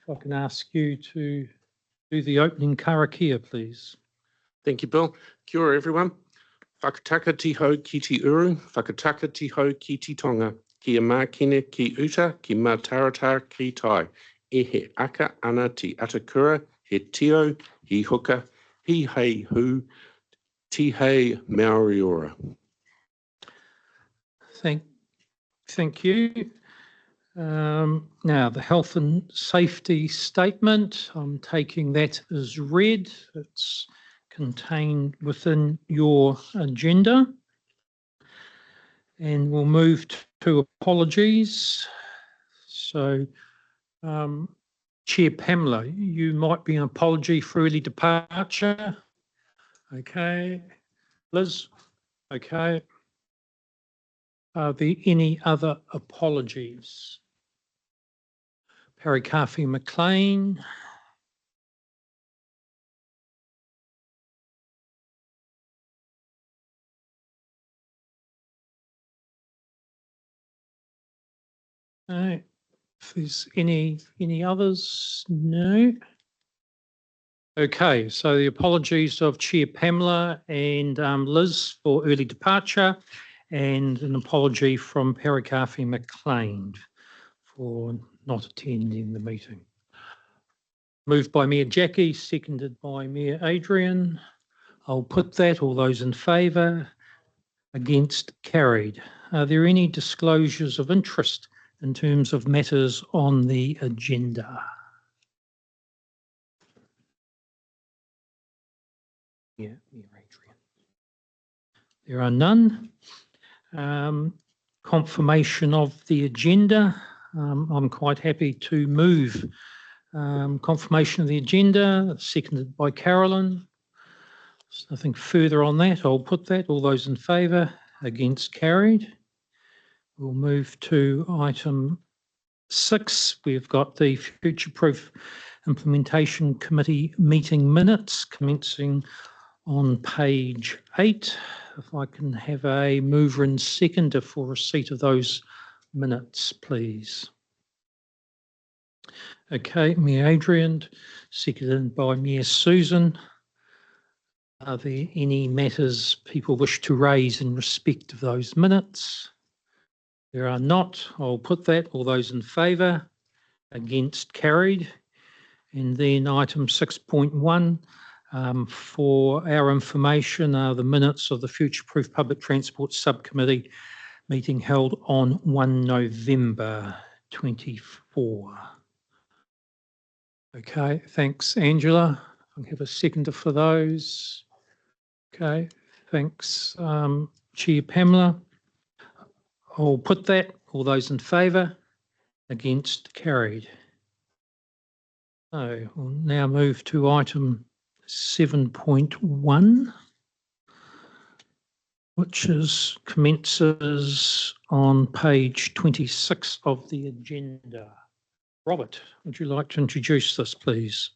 if I can ask you to do the opening karakia, please. Thank you, Bill. Kia ora, everyone. Whakataka tiho ki te uru, whakataka tiho ki te tonga, kia mākine ki uta, ki mātarata ki tai. E he aka ana te atakura, he tio, he huka, he hei hu, ti hei Maori ora. Thank you. Now, the health and safety statement, I'm taking that as read. It's contained within your agenda. And we'll move to apologies. So, Chair Pamela, you might be an apology for early departure. Okay. Liz? Okay. Are there any other apologies? Karakiā McLean. No. If there's any others, no. Okay, so the apologies of Chair Pamela and Liz for early departure, and an apology from Karakiā McLean for not attending the meeting. Moved by Mayor Jackie, seconded by Mayor Adrian. I'll put that. All those in favour? Against? Carried. Are there any disclosures of interest in terms of matters on the agenda? Yeah, Mayor Adrian. There are none. Confirmation of the agenda. I'm quite happy to move confirmation of the agenda, seconded by Carolyn. There's nothing further on that. I'll put that. All those in favour? Against? Carried. We'll move to item 6. We've got the Future Proof Implementation Committee meeting minutes commencing on page 8. If I can have a mover and seconder for receipt of those minutes, please. Okay, Mayor Adrian, seconded by Mayor Susan. Are there any matters people wish to raise in respect of those minutes? There are not. I'll put that. All those in favour? Against? Carried. And then item 6.1. For our information, are the minutes of the Future Proof Public Transport Subcommittee meeting held on 1 November 24. Okay, thanks, Angela. I'll have a seconder for those. Okay, thanks, Chair Pamela. I'll put that. All those in favour? Against? Carried. So we'll now move to item 7.1, which commences on page 26 of the agenda. Robert, would you like to introduce this, please?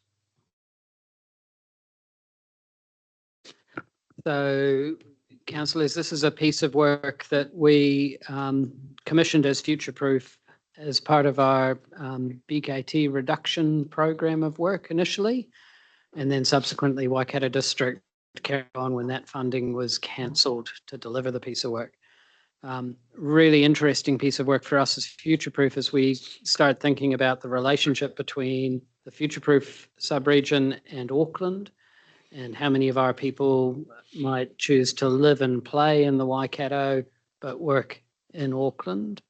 So, councillors, this is a piece of work that we commissioned as Future Proof as part of our BKT reduction program of work initially, and then subsequently Waikato District carried on when that funding was cancelled to deliver the piece of work. Really interesting piece of work for us as Future Proof as we start thinking about the relationship between the Future Proof sub-region and Auckland, and how many of our people might choose to live and play in the Waikato but work in Auckland,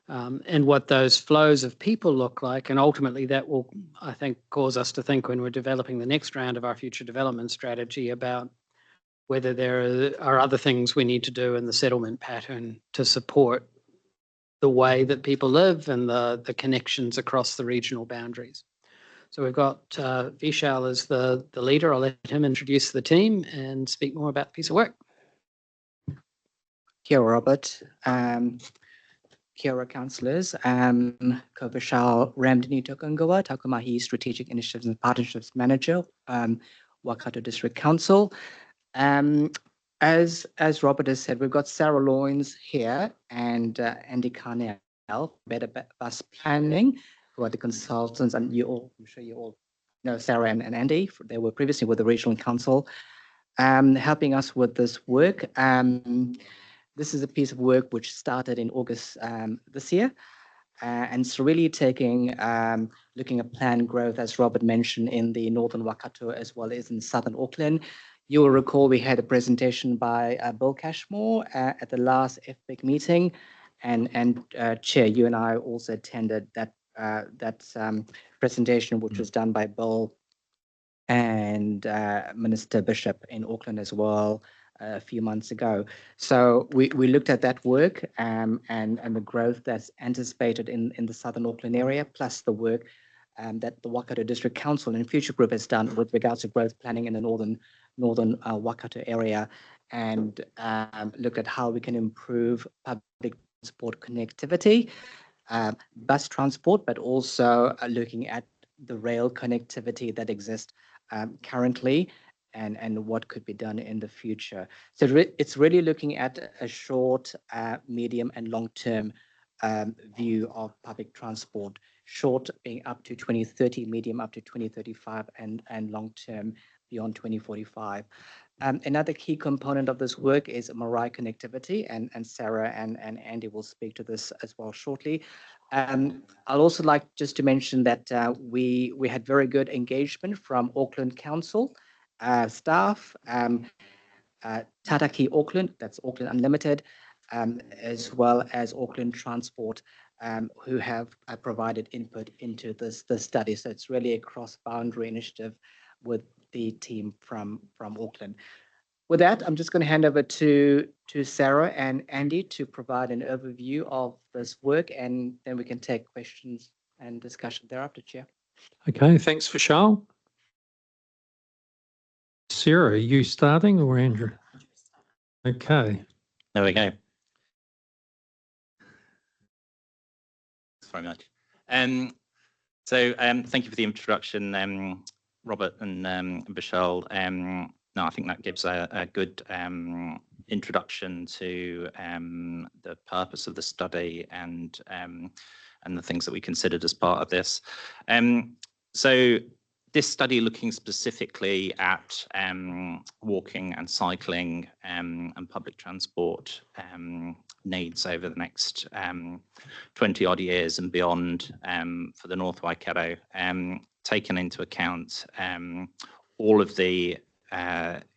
and what those flows of people look like. And ultimately that will, I think, cause us to think when we're developing the next round of our future development strategy about whether there are other things we need to do in the settlement pattern to support the way that people live and the connections across the regional boundaries. So we've got Vishal as the leader. I'll let him introduce the team and speak more about the piece of work. Kia ora, Robert. Kia ora, councillors. Ko Vishal Ramdini Tokungawa, Takumahi Strategic Initiatives and Partnerships Manager, Waikato District Council. As Robert has said, we've got Sarah Loynes here and Andy Carnell, Better Bus Planning, who are the consultants, and you all, I'm sure you all know Sarah and Andy. They were previously with the Regional Council, helping us with this work. This is a piece of work which started in August this year. And it's really looking at planned growth, as Robert mentioned, in the northern Waikato as well as in southern Auckland. You will recall we had a presentation by Bill Cashmore at the last FPIC meeting, and Chair, you and I also attended that presentation, which was done by Bill and Minister Bishop in Auckland as well a few months ago. So we looked at that work and the growth that's anticipated in the southern Auckland area, plus the work that the Waikato District Council and Future Group has done with regards to growth planning in the northern Waikato area, and look at how we can improve public transport connectivity, bus transport, but also looking at the rail connectivity that exists currently, and what could be done in the future. So it's really looking at a short, medium, and long-term view of public transport. Short being up to 2030, medium up to 2035, and long-term beyond 2045. Another key component of this work is Marae connectivity, and Sarah and Andy will speak to this as well shortly. I'll also like just to mention that we had very good engagement from Auckland Council staff, Tataki Auckland, that's Auckland Unlimited, as well as Auckland Transport, who have provided input into this study. So it's really a cross-boundary initiative with the team from Auckland. With that, I'm just going to hand over to Sarah and Andy to provide an overview of this work, and then we can take questions and discussion thereafter, Chair. Okay, thanks for Charles. Sarah, are you starting or Andrew? Okay. There we go. Thanks very much. Thank you for the introduction, Robert and Vishal. No, I think that gives a good introduction to the purpose of the study and the things that we considered as part of this. So this study looking specifically at walking and cycling and public transport needs over the next 20 odd years and beyond for the North Waikato, taken into account all of the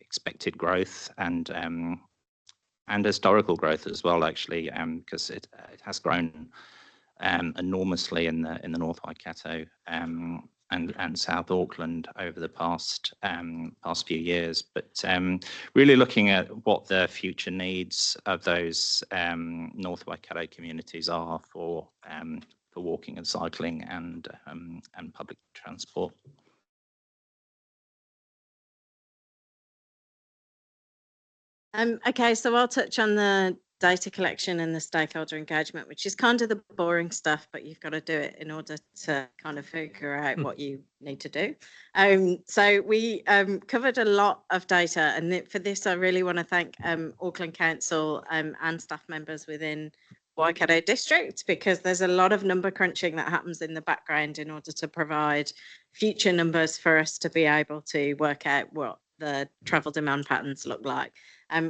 expected growth and historical growth as well, actually, because it has grown enormously in the North Waikato and South Auckland over the past few years. But really looking at what the future needs of those North Waikato communities are for walking and cycling and public transport. Okay, so I'll touch on the data collection and the stakeholder engagement, which is kind of the boring stuff, but you've got to do it in order to kind of figure out what you need to do. So we covered a lot of data, and for this I really want to thank Auckland Council and staff members within Waikato District, because there's a lot of number crunching that happens in the background in order to provide future numbers for us to be able to work out what the travel demand patterns look like.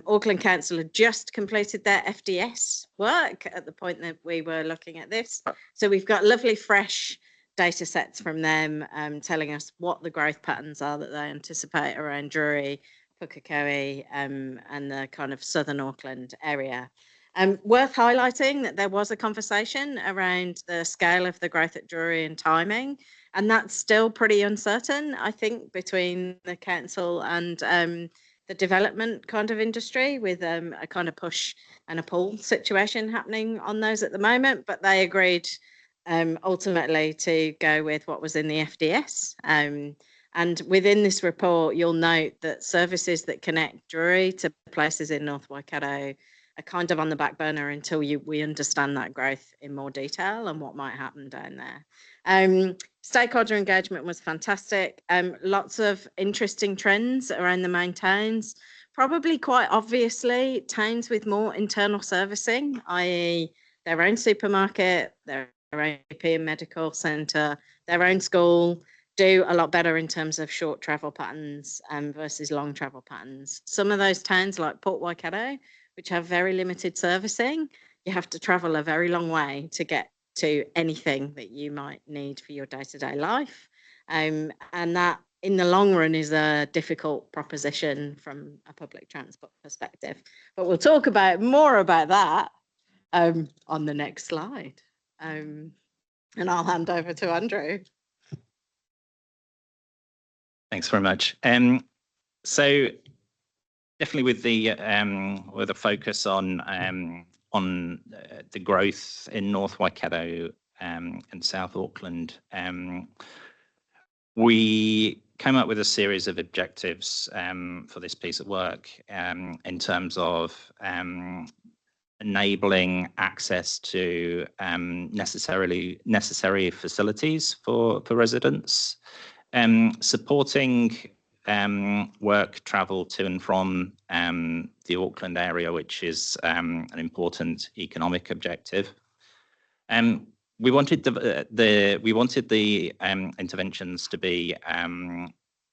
Auckland Council had just completed their FDS work at the point that we were looking at this. So we've got lovely fresh data sets from them telling us what the growth patterns are that they anticipate around Drury, Pukekohe, and the kind of southern Auckland area. Worth highlighting that there was a conversation around the scale of the growth at Drury and timing, and that's still pretty uncertain, I think, between the council and the development kind of industry, with a kind of push and a pull situation happening on those at the moment. But they agreed ultimately to go with what was in the FDS. And within this report, you'll note that services that connect Drury to places in North Waikato are kind of on the back burner until we understand that growth in more detail and what might happen down there. Stakeholder engagement was fantastic. Lots of interesting trends around the main towns. Probably quite obviously towns with more internal servicing, i.e. their own supermarket, their European Medical Centre, their own school, do a lot better in terms of short travel patterns versus long travel patterns. Some of those towns like Port Waikato, which have very limited servicing, you have to travel a very long way to get to anything that you might need for your day-to-day life. And that in the long run is a difficult proposition from a public transport perspective. But we'll talk more about that on the next slide. And I'll hand over to Andrew. Thanks very much. So definitely with the focus on the growth in North Waikato and South Auckland, we came up with a series of objectives for this piece of work in terms of enabling access to necessary facilities for residents, supporting work travel to and from the Auckland area, which is an important economic objective. We wanted the interventions to be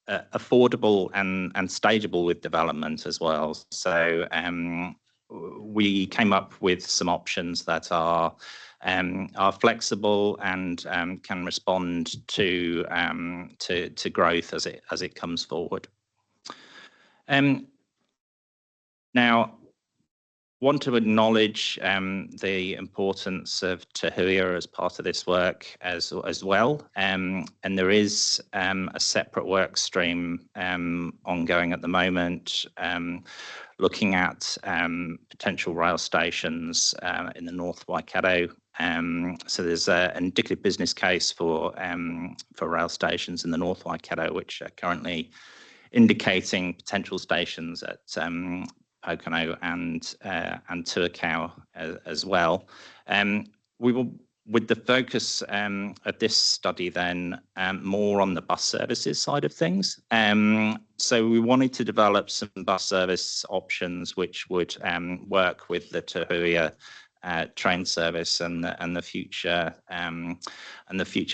affordable and stageable with development as well. So we came up with some options that are flexible and can respond to growth as it comes forward. Now, want to acknowledge the importance of Te Huia as part of this work as well, and there is a separate work stream ongoing at the moment, looking at potential rail stations in the North Waikato. So there's an indicative business case for rail stations in the North Waikato, which are currently indicating potential stations at Pocono and Tuakau as well. We will, with the focus of this study then, more on the bus services side of things. So we wanted to develop some bus service options which would work with the Te Huia train service and the future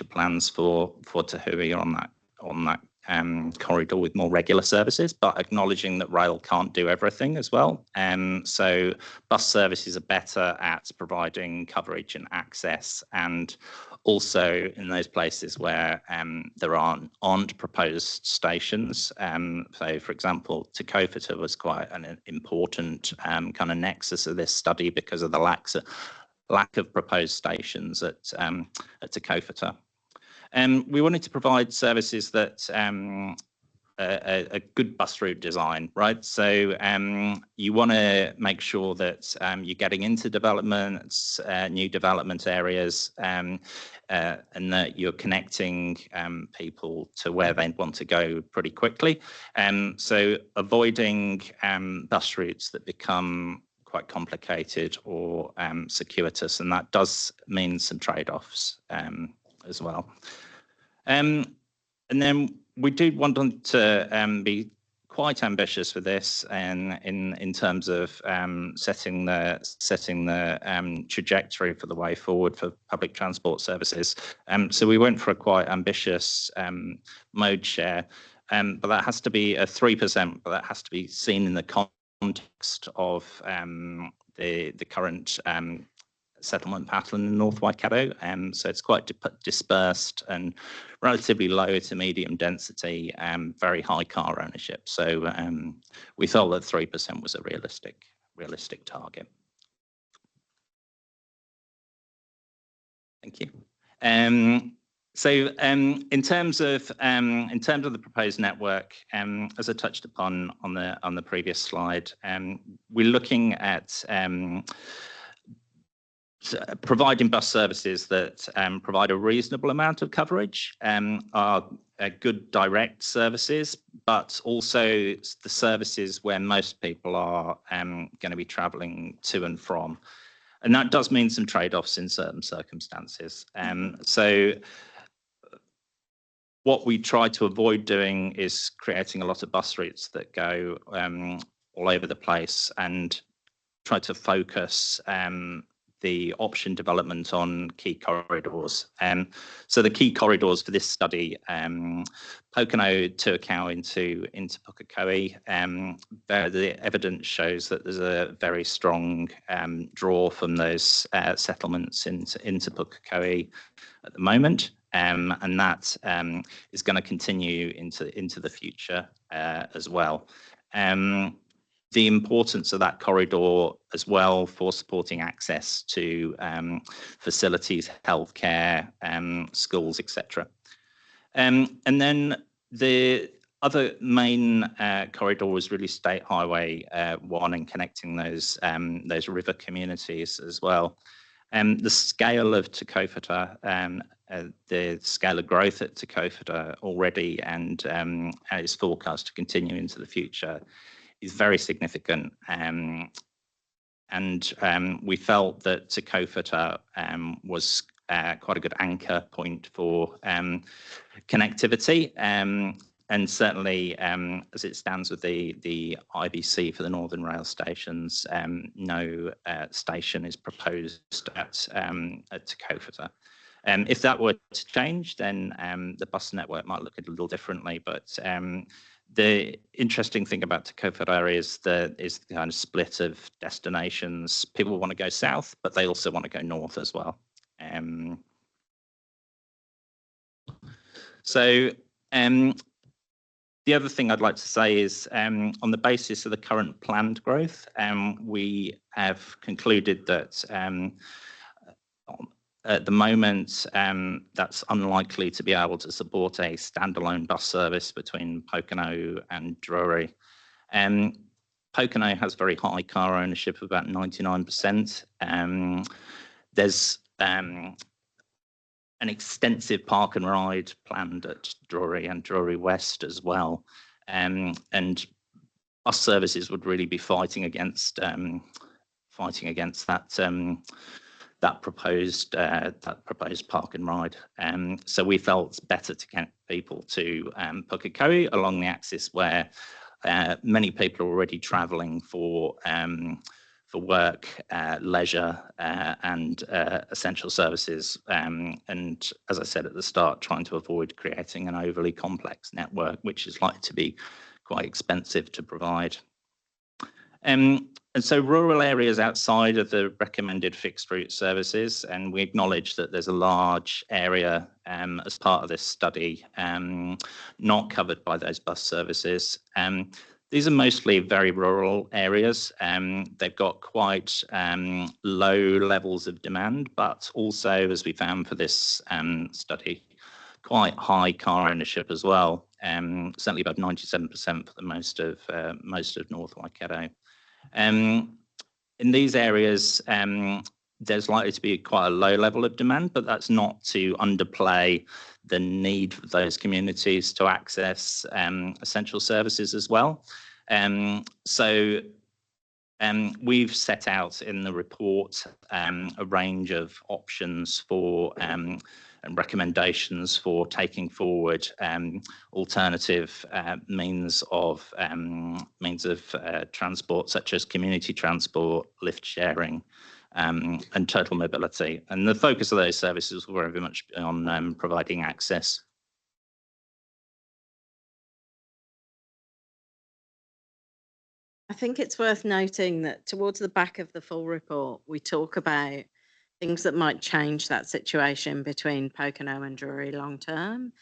plans for Te Huia on that corridor with more regular services, but acknowledging that rail can't do everything as well. So bus services are better at providing coverage and access, and also in those places where there aren't proposed stations. So, for example, Te Kaupata was quite an important kind of nexus of this study because of the lack of proposed stations at Te Kaupata. We wanted to provide services that a good bus route design, right? So you want to make sure that you're getting into developments, new development areas, and that you're connecting people to where they want to go pretty quickly. So avoiding bus routes that become quite complicated or circuitous, and that does mean some trade-offs as well. And then we do want to be quite ambitious with this, and in terms of setting the trajectory for the way forward for public transport services. So we went for a quite ambitious mode share, but that has to be a 3%, but that has to be seen in the context of the current settlement pattern in North Waikato, so it's quite dispersed and relatively low to medium density, very high car ownership. So we felt that 3% was a realistic target. Thank you. So in terms of the proposed network, as I touched upon on the previous slide, we're looking at providing bus services that provide a reasonable amount of coverage, are good direct services, but also the services where most people are going to be travelling to and from. And that does mean some trade-offs in certain circumstances. So what we try to avoid doing is creating a lot of bus routes that go all over the place, and try to focus the option development on key corridors. So the key corridors for this study, Pokeno Tuakau into Pukekohe, the evidence shows that there's a very strong draw from those settlements into Pukekohe at the moment. And that is going to continue into the future as well. The importance of that corridor as well for supporting access to facilities, healthcare, schools, etc. And then the other main corridor was really State Highway 1 and connecting those river communities as well. The scale of Te Kauwhata, the scale of growth at Te Kauwhata already and is forecast to continue into the future is very significant. And we felt that Te Kauwhata was quite a good anchor point for connectivity. And certainly, as it stands with the IBC for the Northern Rail stations, no station is proposed at Te Kauwhata. If that were to change, then the bus network might look a little differently. But the interesting thing about Te Kauwhata is the kind of split of destinations. People want to go south, but they also want to go north as well. The other thing I'd like to say is on the basis of the current planned growth, we have concluded that at the moment, that's unlikely to be able to support a standalone bus service between Pokeno and Drury. Pokeno has very high car ownership of about 99%. There's an extensive park and ride planned at Drury and Drury West as well. And bus services would really be fighting against that proposed park and ride. So we felt it's better to get people to Pukekohe along the axis where many people are already travelling for work, leisure, and essential services. And as I said at the start, trying to avoid creating an overly complex network, which is likely to be quite expensive to provide. And so rural areas outside of the recommended fixed route services, and we acknowledge that there's a large area as part of this study not covered by those bus services. These are mostly very rural areas. They've got quite low levels of demand, but also, as we found for this study, quite high car ownership as well. Certainly about 97% for the most of North Waikato. In these areas, there's likely to be quite a low level of demand, but that's not to underplay the need for those communities to access essential services as well. We've set out in the report a range of options for and recommendations for taking forward alternative means of transport, such as community transport, lift sharing, and total mobility. And the focus of those services will very much be on providing access. I think it's worth noting that towards the back of the full report, we talk about things that might change that situation between Pokeno and Drury long term.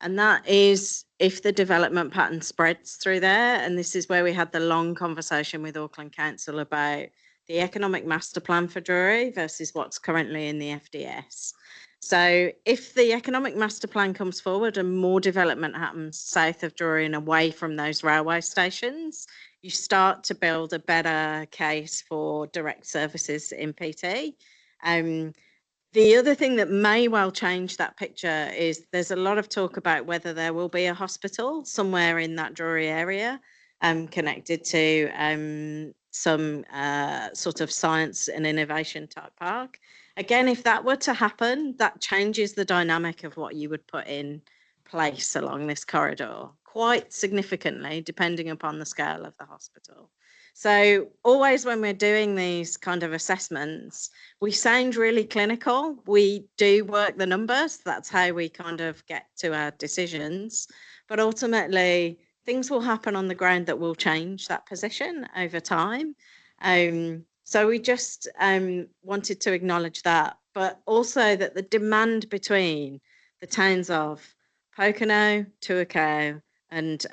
And that is if the development pattern spreads through there. And this is where we had the long conversation with Auckland Council about the economic master plan for Drury versus what's currently in the FDS. So if the economic master plan comes forward and more development happens south of Drury and away from those railway stations, you start to build a better case for direct services in PT. The other thing that may well change that picture is there's a lot of talk about whether there will be a hospital somewhere in that Drury area connected to some sort of science and innovation type park. Again, if that were to happen, that changes the dynamic of what you would put in place along this corridor quite significantly, depending upon the scale of the hospital. So always when we're doing these kind of assessments, we sound really clinical. We do work the numbers. That's how we kind of get to our decisions. But ultimately, things will happen on the ground that will change that position over time. So we just wanted to acknowledge that, but also that the demand between the towns of Pokeno, Tuakau, and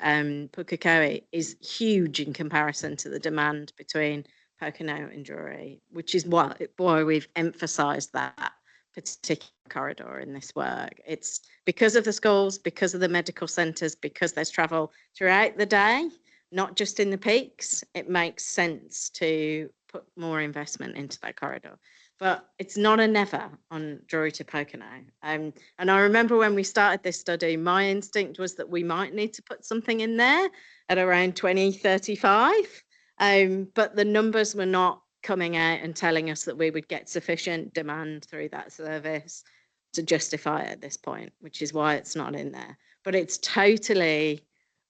Pukekohe is huge in comparison to the demand between Pokeno and Drury, which is why we've emphasised that particular corridor in this work. It's because of the schools, because of the medical centres, because there's travel throughout the day, not just in the peaks. It makes sense to put more investment into that corridor. But it's not a never on Drury to Pokeno. And I remember when we started this study, my instinct was that we might need to put something in there at around 2035. But the numbers were not coming out and telling us that we would get sufficient demand through that service to justify it at this point, which is why it's not in there. But it's totally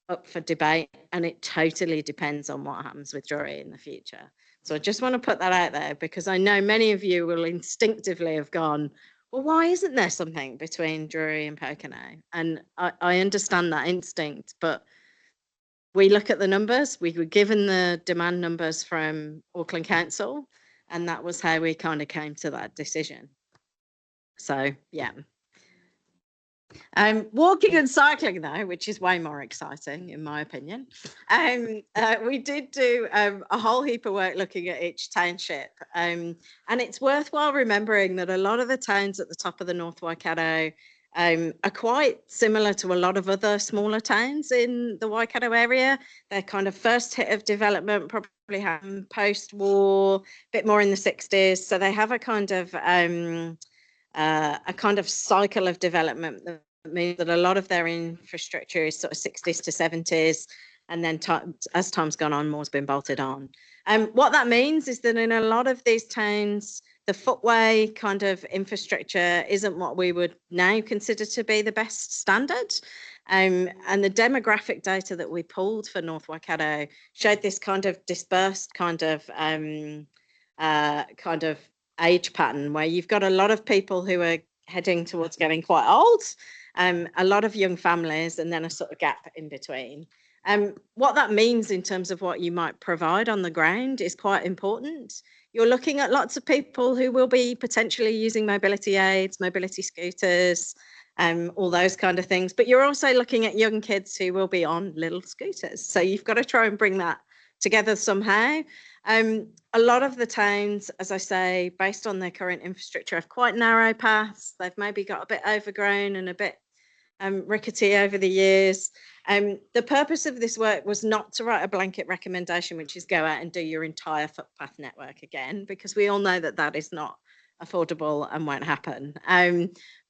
up for debate, and it totally depends on what happens with Drury in the future. So I just want to put that out there, because I know many of you will instinctively have gone, well, why isn't there something between Drury and Pokeno? And I understand that instinct, but we look at the numbers. We were given the demand numbers from Auckland Council, and that was how we kind of came to that decision. So, yeah. Walking and cycling, though, which is way more exciting, in my opinion. We did do a whole heap of work looking at each township. And it's worthwhile remembering that a lot of the towns at the top of the North Waikato are quite similar to a lot of other smaller towns in the Waikato area. Their kind of first hit of development probably happened post-war, a bit more in the 60s. So they have a kind of cycle of development that means that a lot of their infrastructure is sort of 60s to 70s, and then as time's gone on, more's been bolted on. What that means is that in a lot of these towns, the footway kind of infrastructure isn't what we would now consider to be the best standard. And the demographic data that we pulled for North Waikato showed this kind of dispersed kind of age pattern, where you've got a lot of people who are heading towards getting quite old, a lot of young families, and then a sort of gap in between. What that means in terms of what you might provide on the ground is quite important. You're looking at lots of people who will be potentially using mobility aids, mobility scooters, all those kind of things. But you're also looking at young kids who will be on little scooters. So you've got to try and bring that together somehow. A lot of the towns, as I say, based on their current infrastructure, have quite narrow paths. They've maybe got a bit overgrown and a bit rickety over the years. The purpose of this work was not to write a blanket recommendation, which is go out and do your entire footpath network again, because we all know that that is not affordable and won't happen.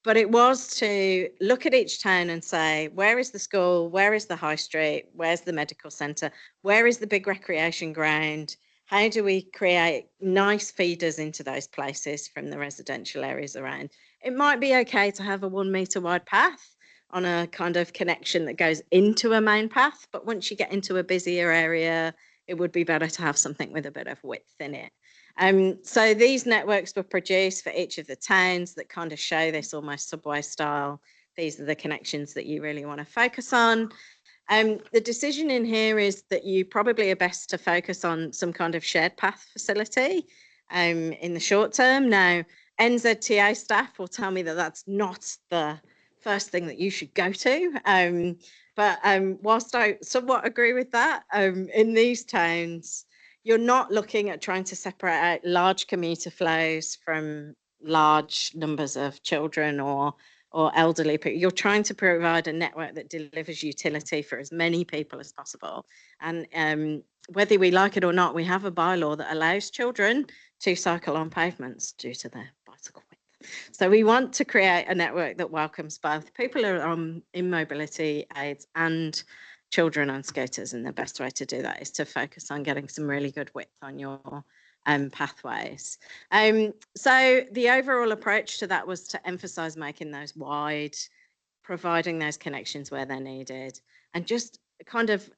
But it was to look at each town and say, where is the school? Where is the high street? Where's the medical centre? Where is the big recreation ground? How do we create nice feeders into those places from the residential areas around? It might be okay to have a 1 metre wide path on a kind of connection that goes into a main path, but once you get into a busier area, it would be better to have something with a bit of width in it. So these networks were produced for each of the towns that kind of show this almost subway style. These are the connections that you really want to focus on. The decision in here is that you probably are best to focus on some kind of shared path facility in the short term. Now, NZTA staff will tell me that that's not the first thing that you should go to. But whilst I somewhat agree with that, in these towns, you're not looking at trying to separate out large commuter flows from large numbers of children or elderly people. You're trying to provide a network that delivers utility for as many people as possible. And whether we like it or not, we have a bylaw that allows children to cycle on pavements due to their bicycle width. So we want to create a network that welcomes both people who are in mobility aids and children on scooters, and the best way to do that is to focus on getting some really good width on your pathways. So the overall approach to that was to emphasise making those wide, providing those connections where they're needed, and just kind of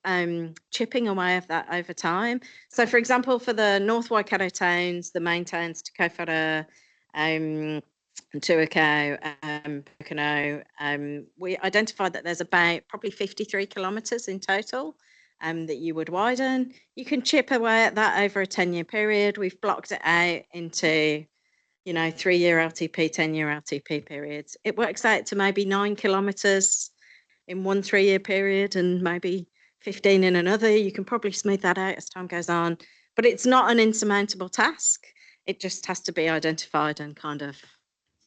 chipping away of that over time. So, for example, for the North Waikato towns, the main towns, Te Kaupara, Tuakau, Pokeno, we identified that there's about probably 53 kilometres in total that you would widen. You can chip away at that over a 10-year period. We've blocked it out into, 3-year LTP, 10-year LTP periods. It works out to maybe 9 kilometres in one 3-year period and maybe 15 in another. You can probably smooth that out as time goes on, but it's not an insurmountable task. It just has to be identified and kind of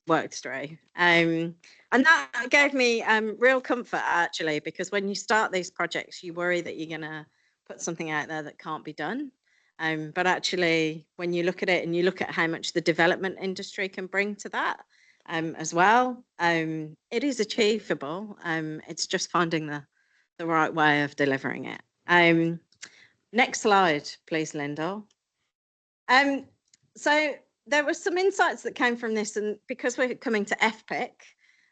worked through. And that gave me real comfort, actually, because when you start these projects, you worry that you're going to put something out there that can't be done. But actually, when you look at it and you look at how much the development industry can bring to that as well, it is achievable. It's just finding the right way of delivering it. Next slide, please, Lyndall. So there were some insights that came from this, and because we're coming to FPIC,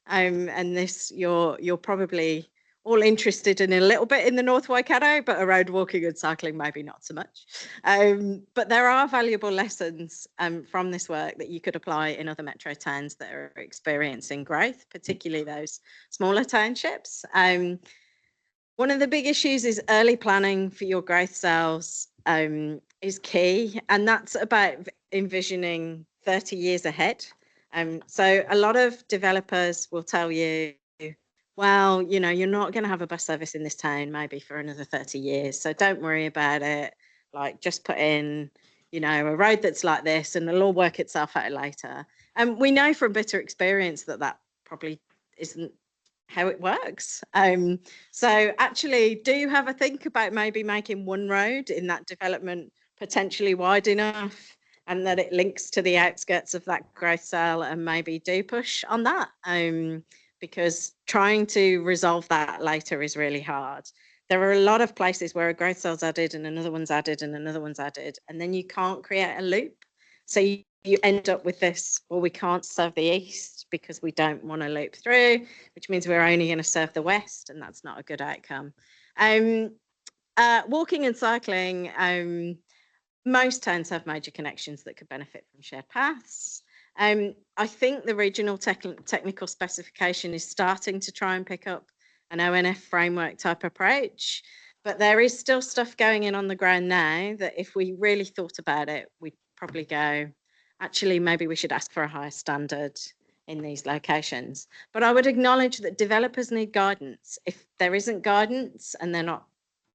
and this you're probably all interested in a little bit in the North Waikato, but around walking and cycling, maybe not so much. But there are valuable lessons from this work that you could apply in other metro towns that are experiencing growth, particularly those smaller townships. One of the big issues is early planning for your growth cells is key, and that's about envisioning 30 years ahead. So a lot of developers will tell you, well, you're not going to have a bus service in this town maybe for another 30 years, so don't worry about it. Like, just put in, a road that's like this and it'll all work itself out later. And we know from bitter experience that probably isn't how it works. So actually do have a think about maybe making one road in that development potentially wide enough and that it links to the outskirts of that growth cell, and maybe do push on that, because trying to resolve that later is really hard. There are a lot of places where a growth cell's added and another one's added and another one's added, and then you can't create a loop. So you end up with this, well, we can't serve the east because we don't want to loop through, which means we're only going to serve the west, and that's not a good outcome. Walking and cycling, most towns have major connections that could benefit from shared paths. I think the regional technical specification is starting to try and pick up an ONF framework type approach, but there is still stuff going in on the ground now that if we really thought about it, we'd probably go, actually, maybe we should ask for a higher standard in these locations. But I would acknowledge that developers need guidance. If there isn't guidance and they're not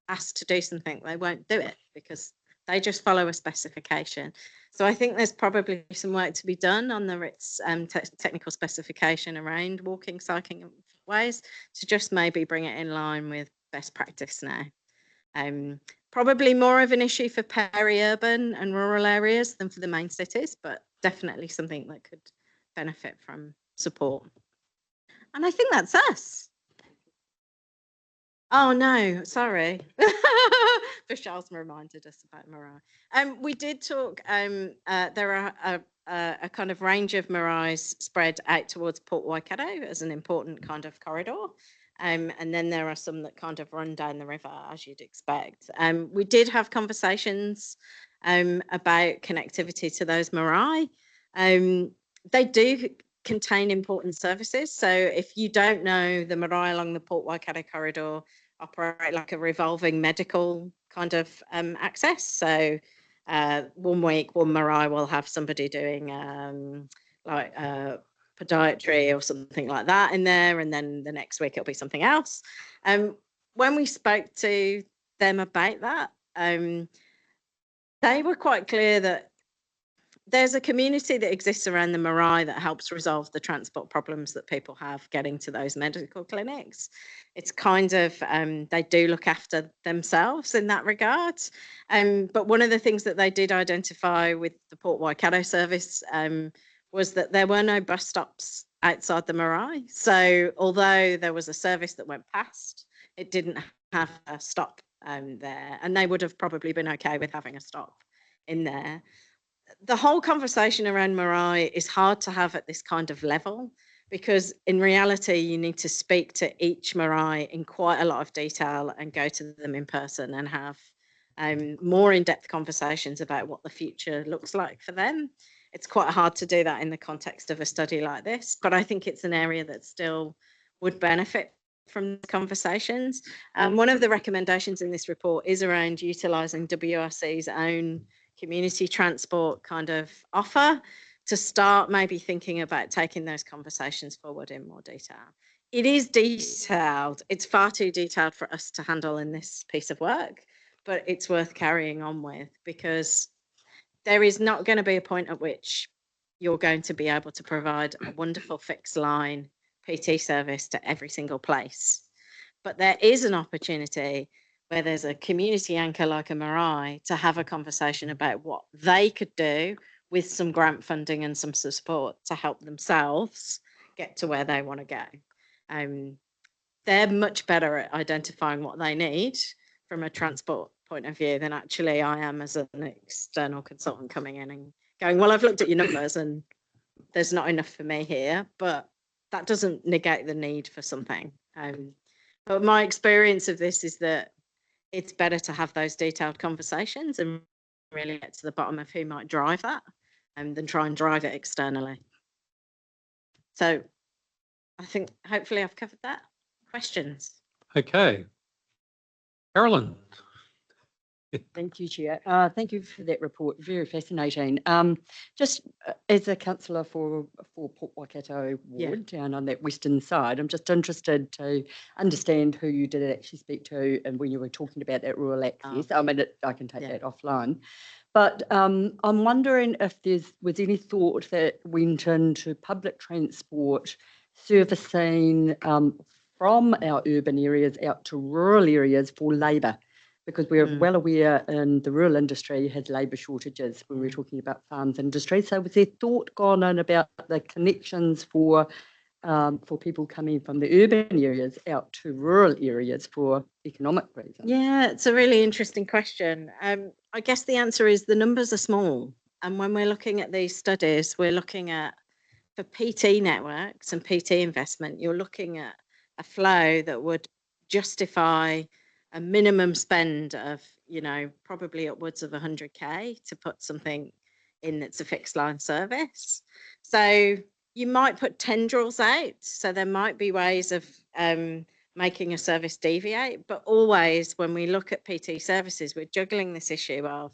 asked to do something, they won't do it because they just follow a specification. So I think there's probably some work to be done on the RIT's technical specification around walking, cycling ways to just maybe bring it in line with best practice now. Probably more of an issue for peri-urban and rural areas than for the main cities, but definitely something that could benefit from support. And I think that's us. Oh no, sorry. Vishal's reminded us about marae. We did talk, there are a kind of range of maraes spread out towards Port Waikato as an important kind of corridor. And then there are some that kind of run down the river, as you'd expect. We did have conversations about connectivity to those marae. They do contain important services. So if you don't know, the marae along the Port Waikato corridor operate like a revolving medical kind of access. So 1 week, one marae will have somebody doing like podiatry or something like that in there, and then the next week it'll be something else. When we spoke to them about that, they were quite clear that there's a community that exists around the marae that helps resolve the transport problems that people have getting to those medical clinics. It's kind of, they do look after themselves in that regard. But one of the things that they did identify with the Port Waikato service was that there were no bus stops outside the marae. So although there was a service that went past, it didn't have a stop there. And they would have probably been okay with having a stop in there. The whole conversation around marae is hard to have at this kind of level because in reality, you need to speak to each marae in quite a lot of detail and go to them in person and have more in-depth conversations about what the future looks like for them. It's quite hard to do that in the context of a study like this, but I think it's an area that still would benefit from conversations. One of the recommendations in this report is around utilising WRC's own community transport kind of offer to start maybe thinking about taking those conversations forward in more detail. It is detailed. It's far too detailed for us to handle in this piece of work, but it's worth carrying on with, because there is not going to be a point at which you're going to be able to provide a wonderful fixed line PT service to every single place. But there is an opportunity where there's a community anchor like a marae to have a conversation about what they could do with some grant funding and some support to help themselves get to where they want to go. They're much better at identifying what they need from a transport point of view than actually I am as an external consultant coming in and going, well, I've looked at your numbers and there's not enough for me here, but that doesn't negate the need for something. But my experience of this is that it's better to have those detailed conversations and really get to the bottom of who might drive that than try and drive it externally. So I think hopefully I've covered that. Questions? Okay. Carolyn. Thank you, Chair. Thank you for that report. Very fascinating. Just as a councillor for Port Waikato ward down on that western side, I'm just interested to understand who you did actually speak to and when you were talking about that rural access. I mean, I can take that offline. But I'm wondering if there was any thought that went into public transport servicing from our urban areas out to rural areas for labour, because we're well aware in the rural industry has labour shortages when we're talking about farms industry. So was there thought gone in about the connections for people coming from the urban areas out to rural areas for economic reasons? Yeah, it's a really interesting question. I guess the answer is the numbers are small. And when we're looking at these studies, we're looking at, for PT networks and PT investment, you're looking at a flow that would justify a minimum spend of, you know, probably upwards of 100K to put something in that's a fixed line service. So you might put tendrils out. So there might be ways of making a service deviate, but always when we look at PT services, we're juggling this issue of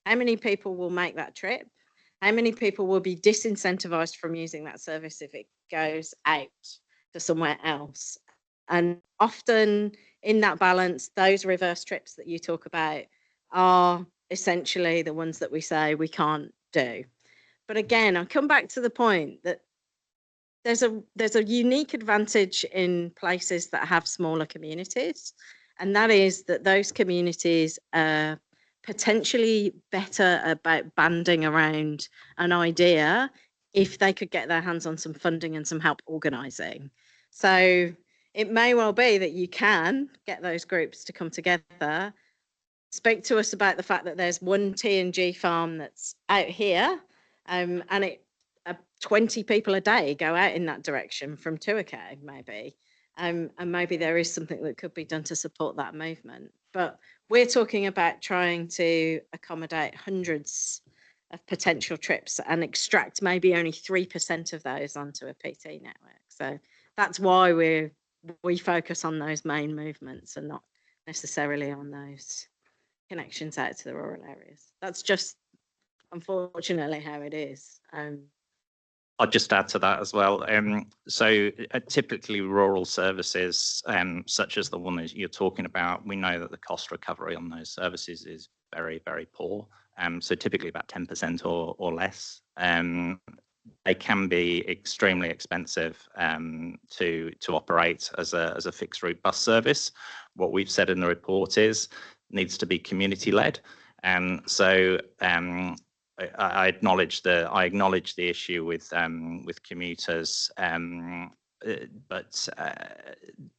how many people will make that trip, how many people will be disincentivized from using that service if it goes out to somewhere else. And often in that balance, those reverse trips that you talk about are essentially the ones that we say we can't do. But again, I come back to the point that there's a unique advantage in places that have smaller communities, and that is that those communities are potentially better about banding around an idea if they could get their hands on some funding and some help organising. So it may well be that you can get those groups to come together, speak to us about the fact that there's one T&G farm that's out here, and 20 people a day go out in that direction from Tuakau, maybe. And maybe there is something that could be done to support that movement. But we're talking about trying to accommodate hundreds of potential trips and extract maybe only 3% of those onto a PT network. So that's why we focus on those main movements and not necessarily on those connections out to the rural areas. That's just unfortunately how it is. I'll just add to that as well. So typically rural services, such as the one that you're talking about, we know that the cost recovery on those services is very, very poor. So typically about 10% or less. They can be extremely expensive to operate as a fixed route bus service. What we've said in the report is needs to be community led. So I acknowledge the issue with commuters, but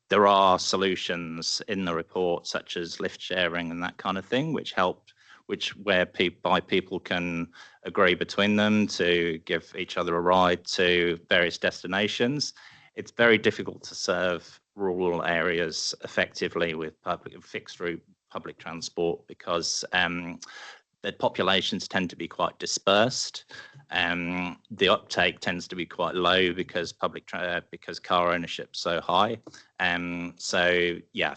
there are solutions in the report such as lift sharing and that kind of thing, which where people can agree between them to give each other a ride to various destinations. It's very difficult to serve rural areas effectively with fixed route public transport because the populations tend to be quite dispersed. The uptake tends to be quite low because because car ownership's so high. So yeah,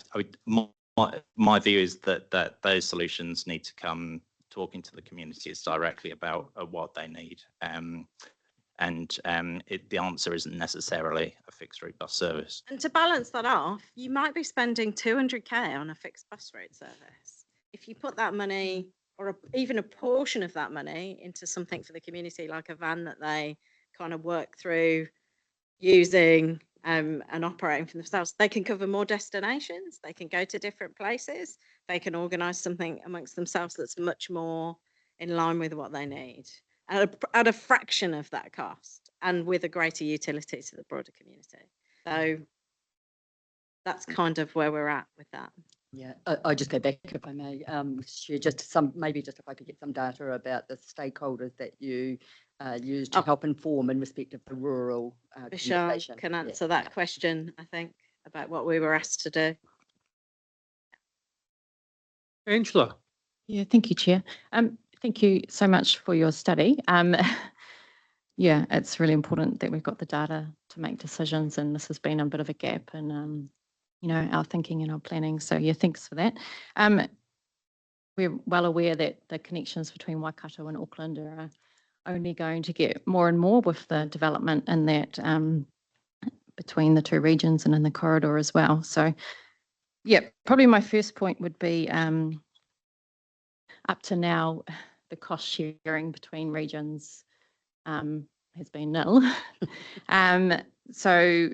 my view is that those solutions need to come talking to the communities directly about what they need. The answer isn't necessarily a fixed route bus service. And to balance that off, you might be spending 200k on a fixed bus route service. If you put that money or even a portion of that money into something for the community, like a van that they kind of work through using and operating for themselves, they can cover more destinations, they can go to different places, they can organise something amongst themselves that's much more in line with what they need at a fraction of that cost and with a greater utility to the broader community. So that's kind of where we're at with that. Yeah, I just go back, if I may, share maybe just if I could get some data about the stakeholders that you use to help inform in respect of the rural Michelle can answer that question, I think, about what we were asked to do. Angela. Yeah, thank you, Chair. Thank you so much for your study. Yeah, it's really important that we've got the data to make decisions, and this has been a bit of a gap in our thinking and our planning. So yeah, thanks for that. We're well aware that the connections between Waikato and Auckland are only going to get more and more with the development in that between the two regions and in the corridor as well. So yeah, probably my first point would be up to now, the cost sharing between regions has been nil. So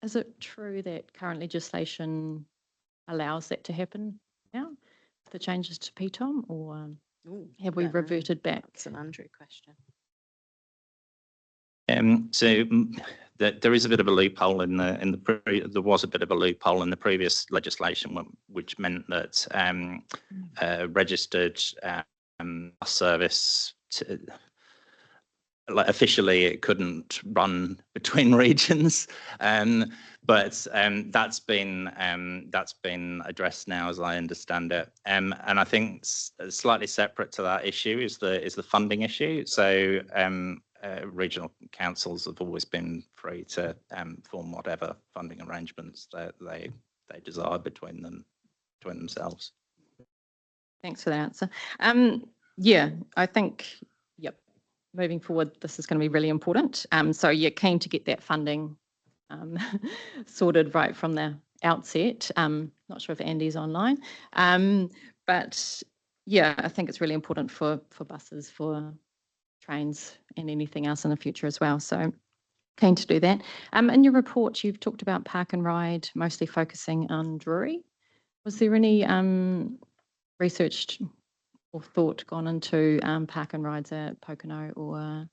is it true that current legislation allows that to happen now, the changes to PTOM, or have we reverted back? That's an Andrew question. There is a bit of a loophole there was a bit of a loophole in the previous legislation, which meant that registered bus service officially it couldn't run between regions, but that's been addressed now, as I understand it. And I think slightly separate to that issue is the funding issue. So regional councils have always been free to form whatever funding arrangements that they desire between themselves. Thanks for the answer. Yeah, I think, yep, moving forward, this is going to be really important. So you're keen to get that funding sorted right from the outset. Not sure if Andy's online, but yeah, I think it's really important for buses, for trains and anything else in the future as well. So keen to do that. In your report, you've talked about park and ride, mostly focusing on Drury. Was there any research or thought gone into park and rides at Pokeno or?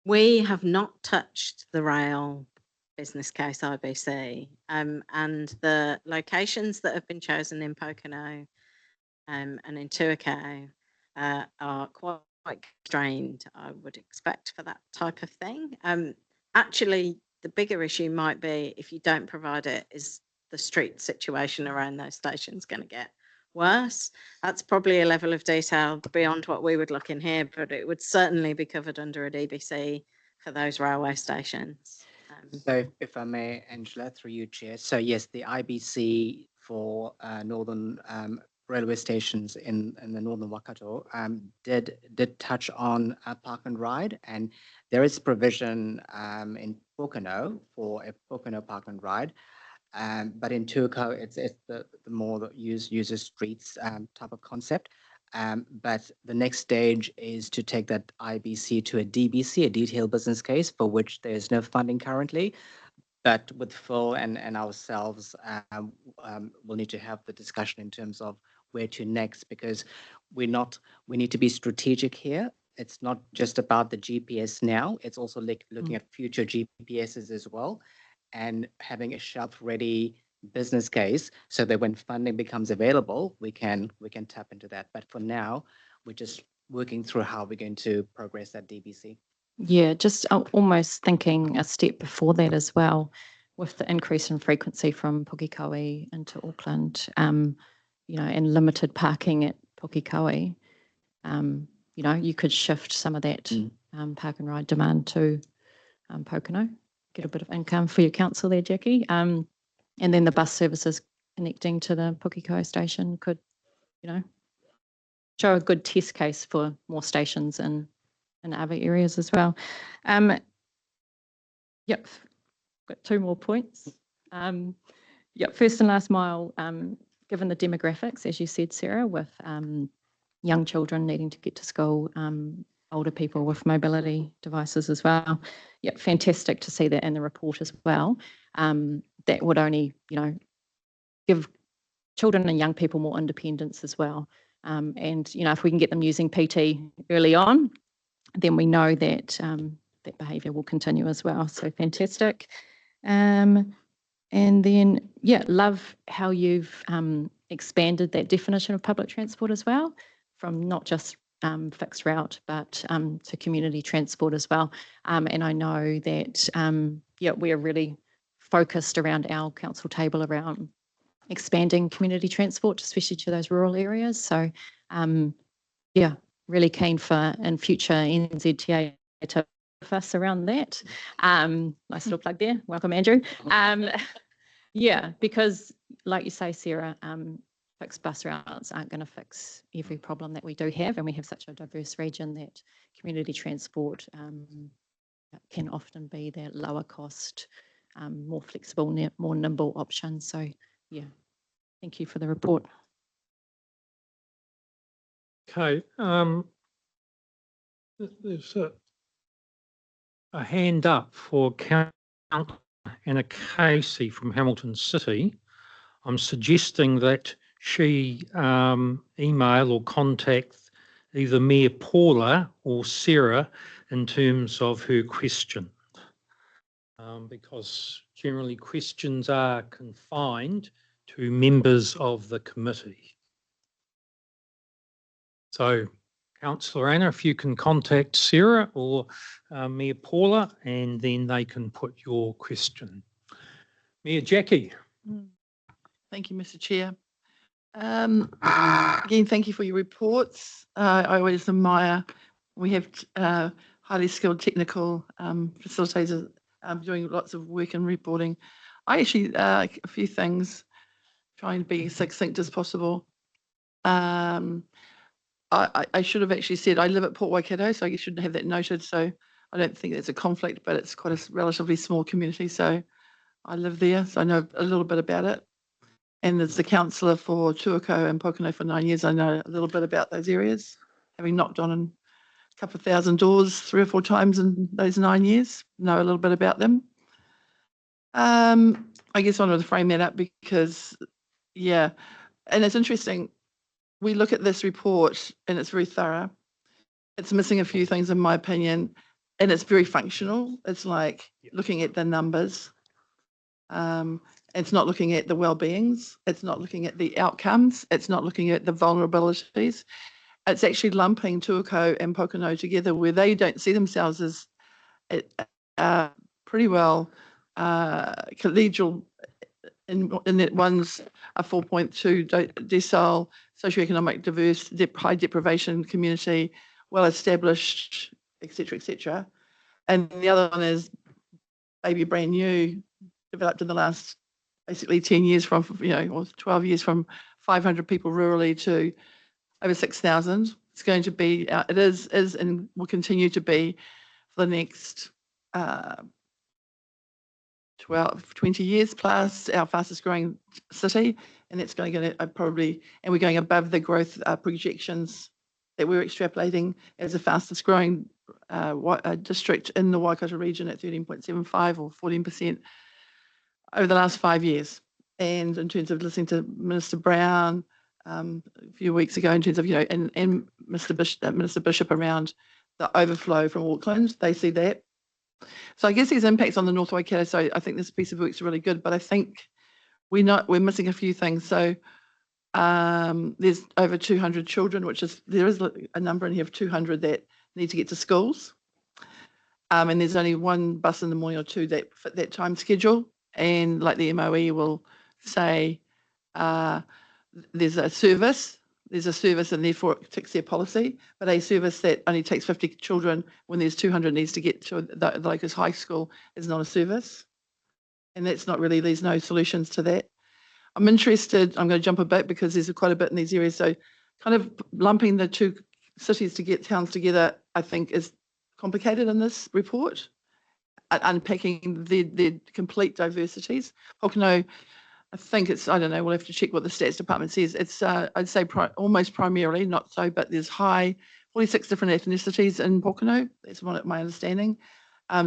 We have not touched the rail business case IBC, and the locations that have been chosen in Pokeno and in Tuakau are quite constrained, I would expect, for that type of thing. Actually, the bigger issue might be if you don't provide it, is the street situation around those stations going to get worse? That's probably a level of detail beyond what we would look in here, but it would certainly be covered under a DBC for those railway stations. So if I may, Angela, through you, Chair. So yes, the IBC for northern railway stations in the northern Waikato did touch on park and ride, and there is provision in Pokeno for a Pokeno park and ride. But in Tuakau, it's the more that uses streets type of concept. But the next stage is to take that IBC to a DBC, a detailed business case, for which there's no funding currently. But with Phil and ourselves, we'll need to have the discussion in terms of where to next, because we need to be strategic here. It's not just about the GPS now, it's also looking at future GPSs as well, and having a shelf ready business case so that when funding becomes available, we can tap into that. But for now, we're just working through how we're going to progress that DBC. Yeah, just almost thinking a step before that as well, with the increase in frequency from Pukekohe into Auckland, you know, and limited parking at Pukekohe, you know, you could shift some of that park and ride demand to Pokeno, get a bit of income for your council there, Jackie. And then the bus services connecting to the Pukekohe station could, you know, show a good test case for more stations in other areas as well. Yep, got 2 more points. Yep, first and last mile, given the demographics, as you said, Sarah, with young children needing to get to school, older people with mobility devices as well. Yep, fantastic to see that in the report as well. That would only, you know, give children and young people more independence as well. And, you know, if we can get them using PT early on, then we know that that behaviour will continue as well. So fantastic. And then, yeah, love how you've expanded that definition of public transport as well, from not just fixed route, but to community transport as well. And I know that, yeah, we're really focused around our council table around expanding community transport, especially to those rural areas. So, yeah, really keen for in future NZTA to with us around that. Nice little plug there. Welcome, Andrew. Yeah, because like you say, Sarah, fixed bus routes aren't going to fix every problem that we do have, and we have such a diverse region that community transport can often be that lower cost, more flexible, more nimble option. So, yeah, thank you for the report. Okay, there's a hand up for Count Anna Casey from Hamilton City. I'm suggesting that she email or contact either Mayor Paula or Sarah in terms of her question, because generally questions are confined to members of the committee. So, Councillor Anna, if you can contact Sarah or Mayor Paula, and then they can put your question. Mayor Jackie. Thank you, Mr. Chair. Again, thank you for your reports. I always admire, we have highly skilled technical facilitators doing lots of work and reporting. I actually, a few things, trying to be succinct as possible. I should have actually said I live at Port Waikato, so I shouldn't have that noted. So I don't think it's a conflict, but it's quite a relatively small community. So I live there, so I know a little bit about it. And as the councillor for Tuakau and Pokeno for 9 years, I know a little bit about those areas, having knocked on a couple of thousand doors 3 or 4 times in those 9 years, know a little bit about them. I guess I wanted to frame that up because, yeah, and it's interesting. We look at this report and it's very thorough. It's missing a few things in my opinion, and it's very functional. It's like looking at the numbers. It's not looking at the well-beings. It's not looking at the outcomes. It's not looking at the vulnerabilities. It's actually lumping Tuakau and Pokeno together where they don't see themselves as pretty well collegial in that one's a 4.2 decile socioeconomic diverse, high deprivation community, well established, etc. And the other one is maybe brand new, developed in the last basically 10 years from, or 12 years from 500 people rurally to over 6,000. It's going to be, it is and will continue to be for the next 20 years plus our fastest growing city, and it's going to probably, and we're going above the growth projections that we're extrapolating as the fastest growing district in the Waikato region at 13.75 or 14% over the last 5 years. And in terms of listening to Minister Brown a few weeks ago, in terms of, and Minister Bishop around the overflow from Auckland, they see that. So I guess there's impacts on the North Waikato. So I think this piece of work's really good, but I think we're missing a few things. So there's over 200 children, there is a number in here of 200 that need to get to schools. And there's only one bus in the morning or two that fit that time schedule. And like the MOE will say, there's a service and therefore it ticks their policy, but a service that only takes 50 children when there's 200 needs to get to the locus high school is not a service. And that's not really, there's no solutions to that. I'm interested, I'm going to jump a bit because there's quite a bit in these areas. So kind of lumping the two towns together, I think is complicated in this report, unpacking the complete diversities. Pokeno, I think it's, I don't know, we'll have to check what the stats department says. It's, I'd say almost primarily, not so, but there's 46 different ethnicities in Pokeno. That's my understanding.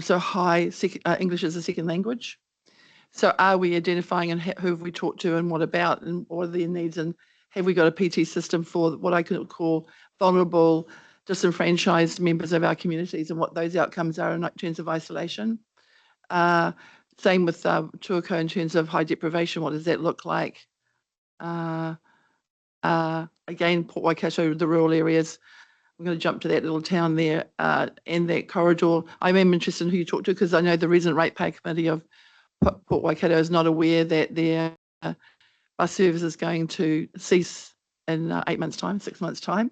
So high English as a second language. So are we identifying and who have we talked to and what about and what are their needs, and have we got a PT system for what I could call vulnerable, disenfranchised members of our communities and what those outcomes are in terms of isolation? Same with Tuako in terms of high deprivation. What does that look like? Again, Port Waikato, the rural areas. I'm going to jump to that little town there and that corridor. I am interested in who you talk to because I know the Resident Ratepayer Committee of Port Waikato is not aware that their bus service is going to cease in 8 months' time, 6 months' time.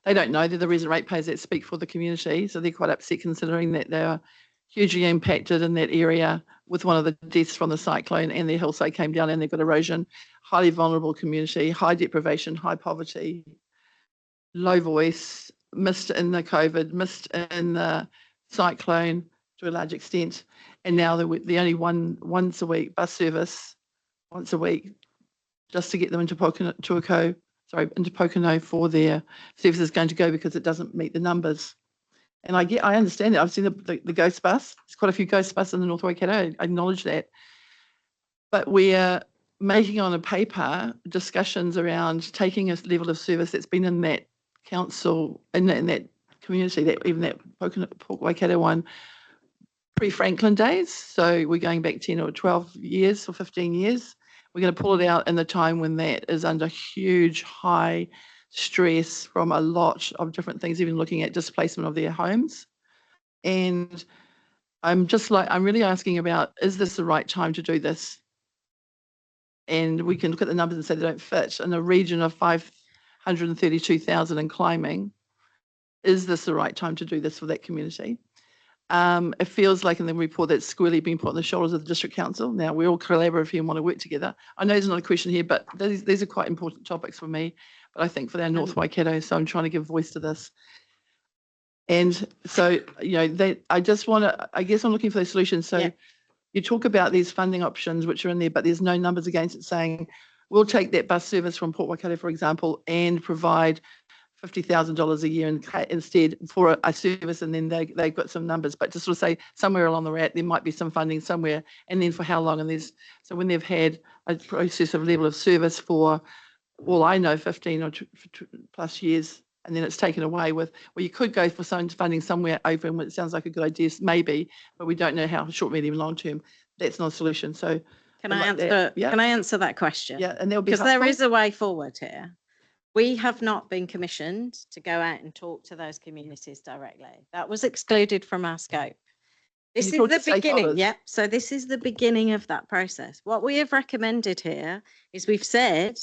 They don't know. They're the resident ratepayers that speak for the community, so they're quite upset considering that they are hugely impacted in that area with one of the deaths from the cyclone, and their hillside came down and they've got erosion. Highly vulnerable community, high deprivation, high poverty, low voice, missed in the COVID, missed in the cyclone to a large extent, and now the only once a week bus service, once a week, just to get them into Pokeno for their service is going to go because it doesn't meet the numbers. And I understand that. I've seen the ghost bus. There's quite a few ghost buses in the North Waikato. I acknowledge that. But we're making on a paper discussions around taking a level of service that's been in that council, in that community, that even that Port Waikato one, pre-Franklin days. So we're going back 10 or 12 years or 15 years. We're going to pull it out in the time when that is under huge high stress from a lot of different things, even looking at displacement of their homes. And I'm really asking about, is this the right time to do this? And we can look at the numbers and say they don't fit in a region of 532,000 and climbing. Is this the right time to do this for that community? It feels like in the report that's squarely been put on the shoulders of the district council. Now we're all collaborative here and want to work together. I know there's not a question here, but these are quite important topics for me, but I think for our North Waikato, so I'm trying to give voice to this. And so, I guess I'm looking for those solutions. So you talk about these funding options which are in there, but there's no numbers against it saying, we'll take that bus service from Port Waikato, for example, and provide $50,000 a year instead for a service, and then they've got some numbers, but to sort of say somewhere along the route there might be some funding somewhere, and then for how long, and so when they've had a process of level of service for, well, I know 15 or plus years, and then it's taken away with, well, you could go for some funding somewhere over, and it sounds like a good idea, maybe, but we don't know how short, medium, long term. That's not a solution. So can I answer that question? Yeah, and there'll be, because there is a way forward here. We have not been commissioned to go out and talk to those communities directly. That was excluded from our scope. This is the beginning. Yep. So this is the beginning of that process. What we have recommended here is we've said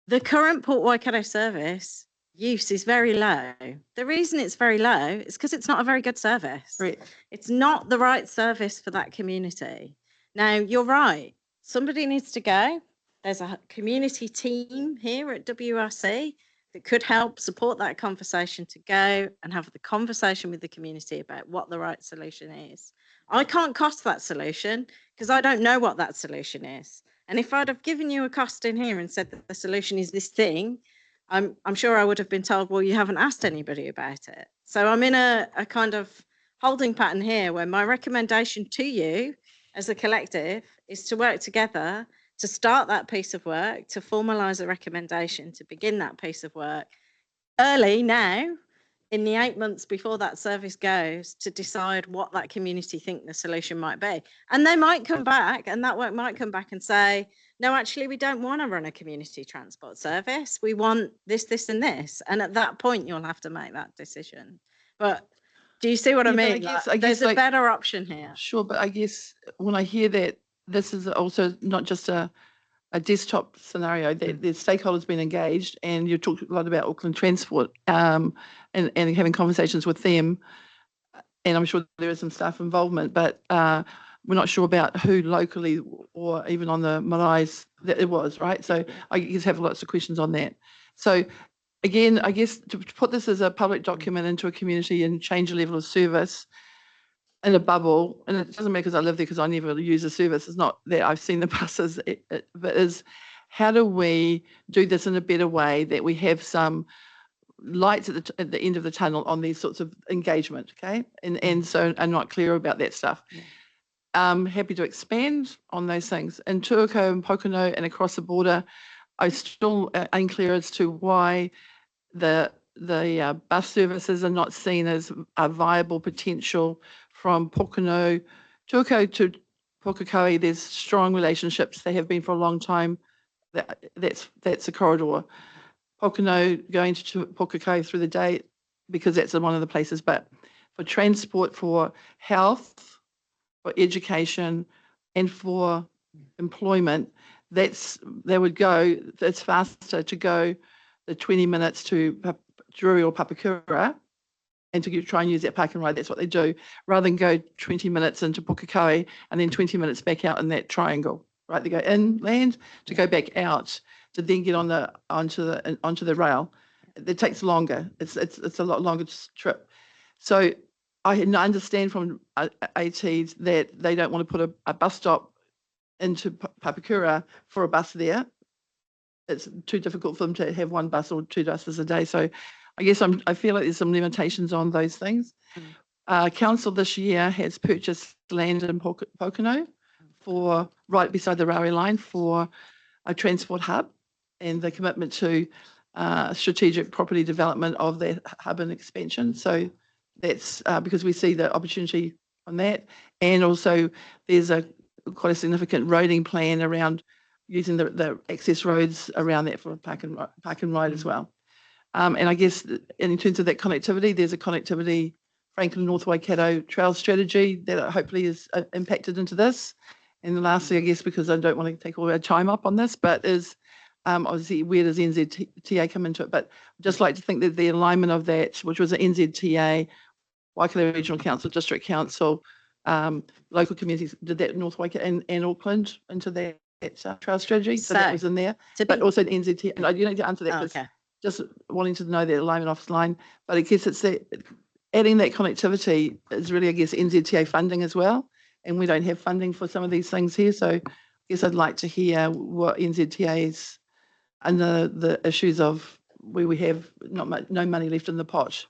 the current Port Waikato service use is very low. The reason it's very low is because it's not a very good service. Right. It's not the right service for that community. Now, you're right. Somebody needs to go. There's a community team here at WRC that could help support that conversation to go and have the conversation with the community about what the right solution is. I can't cost that solution because I don't know what that solution is. And if I'd have given you a cost in here and said that the solution is this thing, I'm sure I would have been told, well, you haven't asked anybody about it. So I'm in a kind of holding pattern here where my recommendation to you as a collective is to work together to start that piece of work, to formalise a recommendation, to begin that piece of work early now in the 8 months before that service goes to decide what that community think the solution might be. And they might come back, and that work might come back and say, no, actually, we don't want to run a community transport service. We want this, this, and this. And at that point, you'll have to make that decision. But do you see what I Yeah, but mean? I guess There's a like- better option here. Sure, but I guess when I hear that, this is also not just a desktop scenario, that the stakeholders been engaged, and you talked a lot about Auckland Transport and having conversations with them, and I'm sure there is some staff involvement, but we're not sure about who locally or even on the maraes that it was, right? So I just have lots of questions on that. So again, I guess to put this as a public document into a community and change the level of service in a bubble, and it doesn't matter because I live there because I never use the service. It's not that I've seen the buses, but is how do we do this in a better way that we have some lights at the end of the tunnel on these sorts of engagement, okay? And so I'm not clear about that stuff. Happy to expand on those things. In Tuakau and Pocono and across the border, I'm still unclear as to why the bus services are not seen as a viable potential from Pocono, Tuakau to Pukekohe. There's strong relationships. They have been for a long time. That's a corridor. Pocono going to Pukekohe through the day because that's one of the places. But for transport, for health, for education, and for employment, it's faster to go the 20 minutes to Drury or Papakura and to try and use that park and ride. That's what they do, rather than go 20 minutes into Pukekohe and then 20 minutes back out in that triangle, right? They go inland to go back out to then get onto the rail. It takes longer. It's a lot longer trip. So I understand from ATs that they don't want to put a bus stop into Papakura for a bus there. It's too difficult for them to have one bus or two buses a day. So I guess I feel like there's some limitations on those things. Council this year has purchased land in Pocono for right beside the railway line for a transport hub, and the commitment to strategic property development of that hub and expansion. So that's because we see the opportunity on that, and also there's quite a significant roading plan around using the access roads around that for park and ride as well. And I guess in terms of that connectivity, there's a connectivity Franklin North Waikato trail strategy that hopefully is impacted into this. And lastly, I guess, because I don't want to take all our time up on this, but is obviously where does NZTA come into it? But I'd just like to think that the alignment of that, which was an NZTA, Waikato Regional Council, District Council, local communities, did that North Waikato and Auckland into that trail strategy. So that was in there, but also the NZTA. And you need to answer that because just wanting to know the alignment office line. But I guess it's adding that connectivity is really, I guess, NZTA funding as well. And we don't have funding for some of these things here. So I guess I'd like to hear what NZTA's and the issues of where we have no money left in the pot,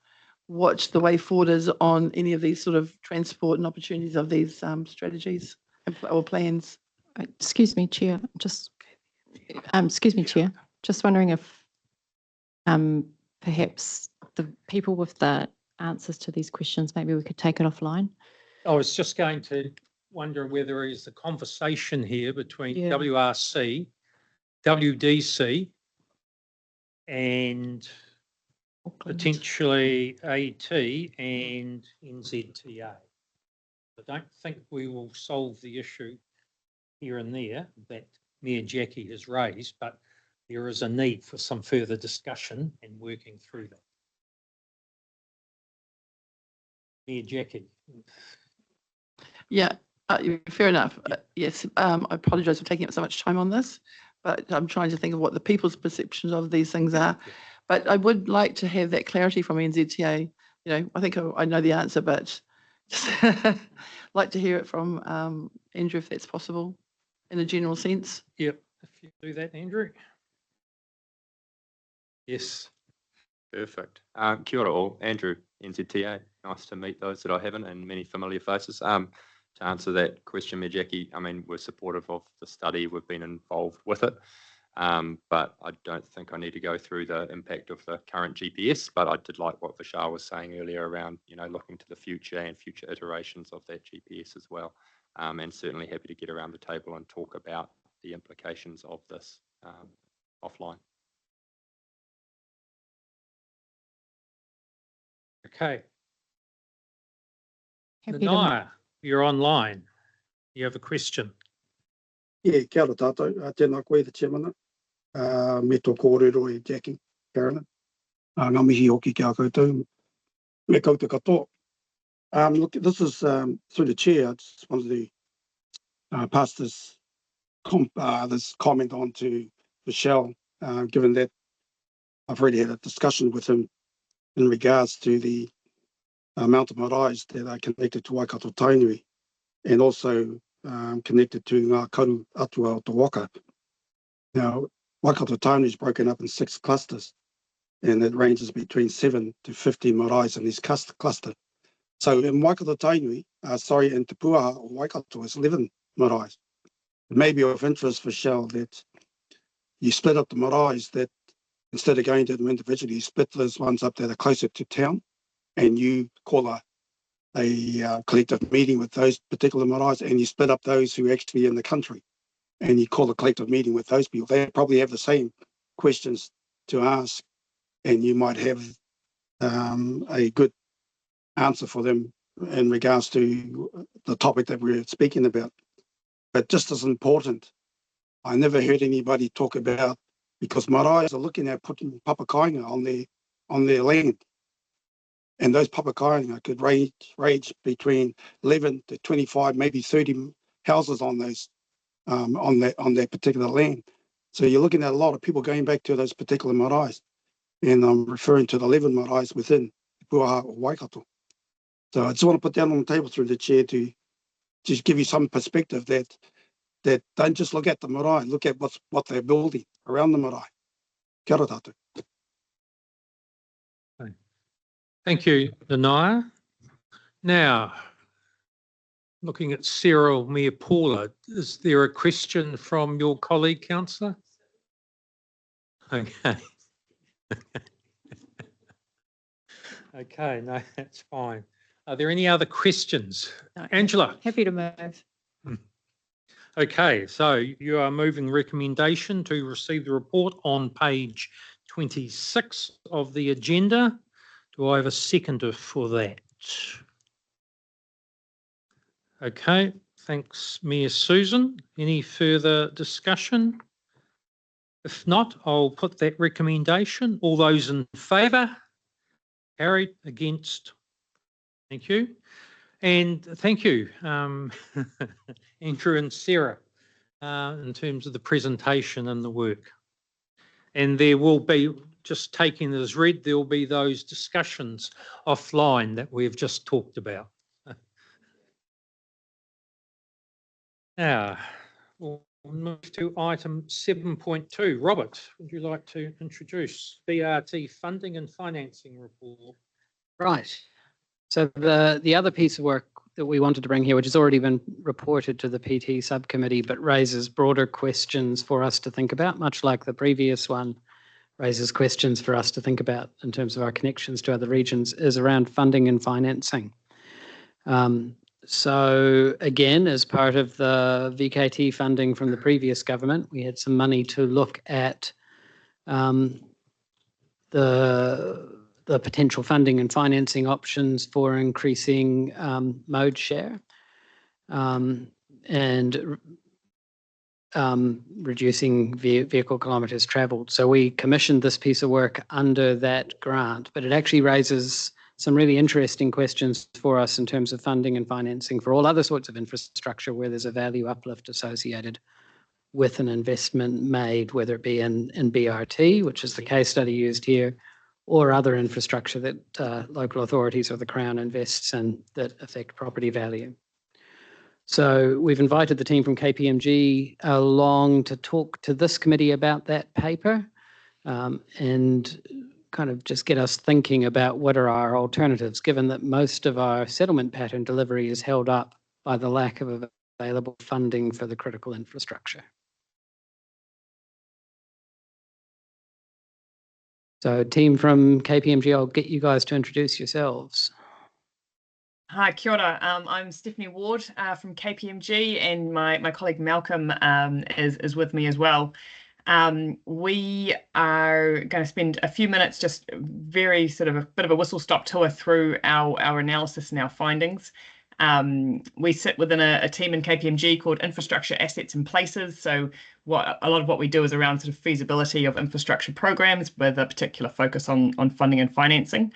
what the way forward is on any of these sort of transport and opportunities of these strategies or plans. Excuse me, Chair. Excuse me, Chair. Just wondering if perhaps the people with the answers to these questions, maybe we could take it offline. I was just going to wonder whether there is a conversation here between WRC, WDC, and potentially AT and NZTA. I don't think we will solve the issue here and there that Mayor Jackie has raised, but there is a need for some further discussion and working through that. Mayor Jackie. Yeah, fair enough. Yes, I apologise for taking up so much time on this, but I'm trying to think of what the people's perceptions of these things are. But I would like to have that clarity from NZTA. You know, I think I know the answer, but just like to hear it from Andrew, if that's possible, in a general sense. Yep, if you do that, Andrew. Yes. Perfect. Kia ora all, Andrew, NZTA. Nice to meet those that I haven't and many familiar faces. To answer that question, Mayor Jackie, I mean, we're supportive of the study. We've been involved with it. But I don't think I need to go through the impact of the current GPS, but I did like what Vishal was saying earlier around, looking to the future and future iterations of that GPS as well. And certainly happy to get around the table and talk about the implications of this offline. Okay. Happy to Nanaia, you're online. You have a question. Yeah, kia ora tātou. Tēnā koe, the chairman. Me tō kōrero e Jackie Carolyn. Ngā mihi hoki ki a koutou. Me koutou katoa. Look, this is through the chair. I just wanted to pass this comment on to Michelle, given that I've already had a discussion with him in regards to the amount of maraes that are connected to Waikato Tainui and also connected to Ngā Karu Atua o Te Waka. Now, Waikato Tainui is broken up in 6 clusters, and it ranges between 7 to 15 maraes in this cluster. So in Waikato Tainui, in Te Puaha o Waikato is 11 maraes. It may be of interest for Shell that you split up the maraes, that instead of going to them individually, you split those ones up that are closer to town, and you call a collective meeting with those particular maraes, and you split up those who are actually in the country, and you call a collective meeting with those people. They probably have the same questions to ask, and you might have a good answer for them in regards to the topic that we're speaking about. But just as important, I never heard anybody talk about, because maraes are looking at putting papakainga on their land. And those papakainga could range between 11 to 25, maybe 30 houses on those on that particular land. So you're looking at a lot of people going back to those particular maraes. And I'm referring to the 11 maraes within Puaha or Waikato. So I just want to put that on the table through the chair to just give you some perspective that don't just look at the marae, look at what they're building around the marae. Kia ora tātou. Thank you, Nanaia. Now, looking at Cyril Meapaula, is there a question from your colleague, councillor? Okay. Okay, no, that's fine. Are there any other questions? No. Angela? Happy to move. Okay, so you are moving recommendation to receive the report on page 26 of the agenda. Do I have a seconder for that? Okay, thanks, Mayor Susan. Any further discussion? If not, I'll put that recommendation. All those in favour? Carried. Against? Thank you. And thank you, Andrew and Sarah, in terms of the presentation and the work. And there will be, just taking as read, there will be those discussions offline that we've just talked about. Now, we'll move to item 7.2. Robert, would you like to introduce BRT funding and financing report? Right. So the other piece of work that we wanted to bring here, which has already been reported to the PT subcommittee, but raises broader questions for us to think about, much like the previous one raises questions for us to think about in terms of our connections to other regions, is around funding and financing. So again, as part of the VKT funding from the previous government, we had some money to look at the potential funding and financing options for increasing mode share and reducing vehicle kilometres travelled. So we commissioned this piece of work under that grant, but it actually raises some really interesting questions for us in terms of funding and financing for all other sorts of infrastructure where there's a value uplift associated with an investment made, whether it be in BRT, which is the case study used here, or other infrastructure that local authorities or the Crown invests in that affect property value. So we've invited the team from KPMG along to talk to this committee about that paper and kind of just get us thinking about what are our alternatives, given that most of our settlement pattern delivery is held up by the lack of available funding for the critical infrastructure. So team from KPMG, I'll get you guys to introduce yourselves. Hi, kia ora. I'm Stephanie Ward from KPMG, and my colleague Malcolm is with me as well. We are going to spend a few minutes just very sort of a bit of a whistle-stop tour through our analysis and our findings. We sit within a team in KPMG called Infrastructure Assets and Places. So a lot of what we do is around sort of feasibility of infrastructure programs with a particular focus on funding and financing.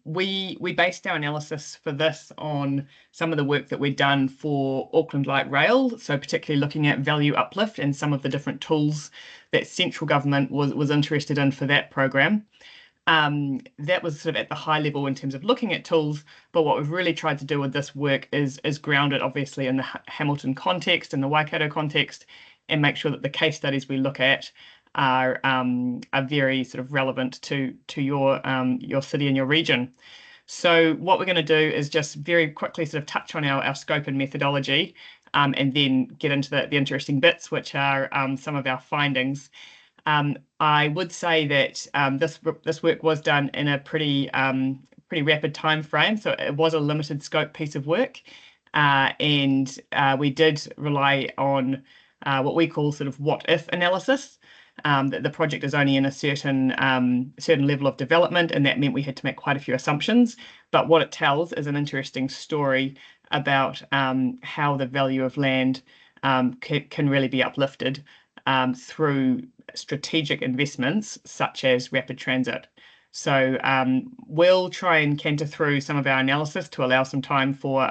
We based our analysis for this on some of the work that we'd done for Auckland Light Rail, so particularly looking at value uplift and some of the different tools that central government was interested in for that program. That was sort of at the high level in terms of looking at tools, but what we've really tried to do with this work is ground it obviously in the Hamilton context and the Waikato context, and make sure that the case studies we look at are very sort of relevant to your city and your region. So what we're going to do is just very quickly sort of touch on our scope and methodology, and then get into the interesting bits, which are some of our findings. I would say that this work was done in a pretty rapid time frame, so it was a limited scope piece of work, and we did rely on what we call sort of what if analysis. That the project is only in a certain level of development, and that meant we had to make quite a few assumptions. But what it tells is an interesting story about how the value of land can really be uplifted through strategic investments such as rapid transit. So we'll try and canter through some of our analysis to allow some time for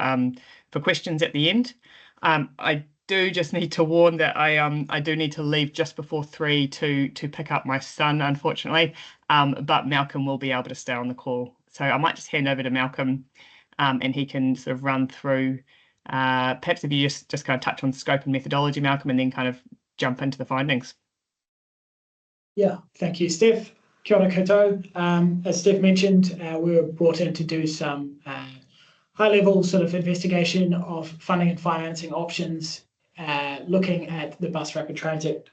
questions at the end. I do just need to warn that I do need to leave just before 3 to pick up my son, unfortunately, but Malcolm will be able to stay on the call. So I might just hand over to Malcolm, and he can sort of run through, perhaps if you just kind of touch on scope and methodology, Malcolm, and then kind of jump into the findings. Yeah, thank you, Steph. Kia ora koutou. As Steph mentioned, we were brought in to do some high-level sort of investigation of funding and financing options, looking at the bus rapid transit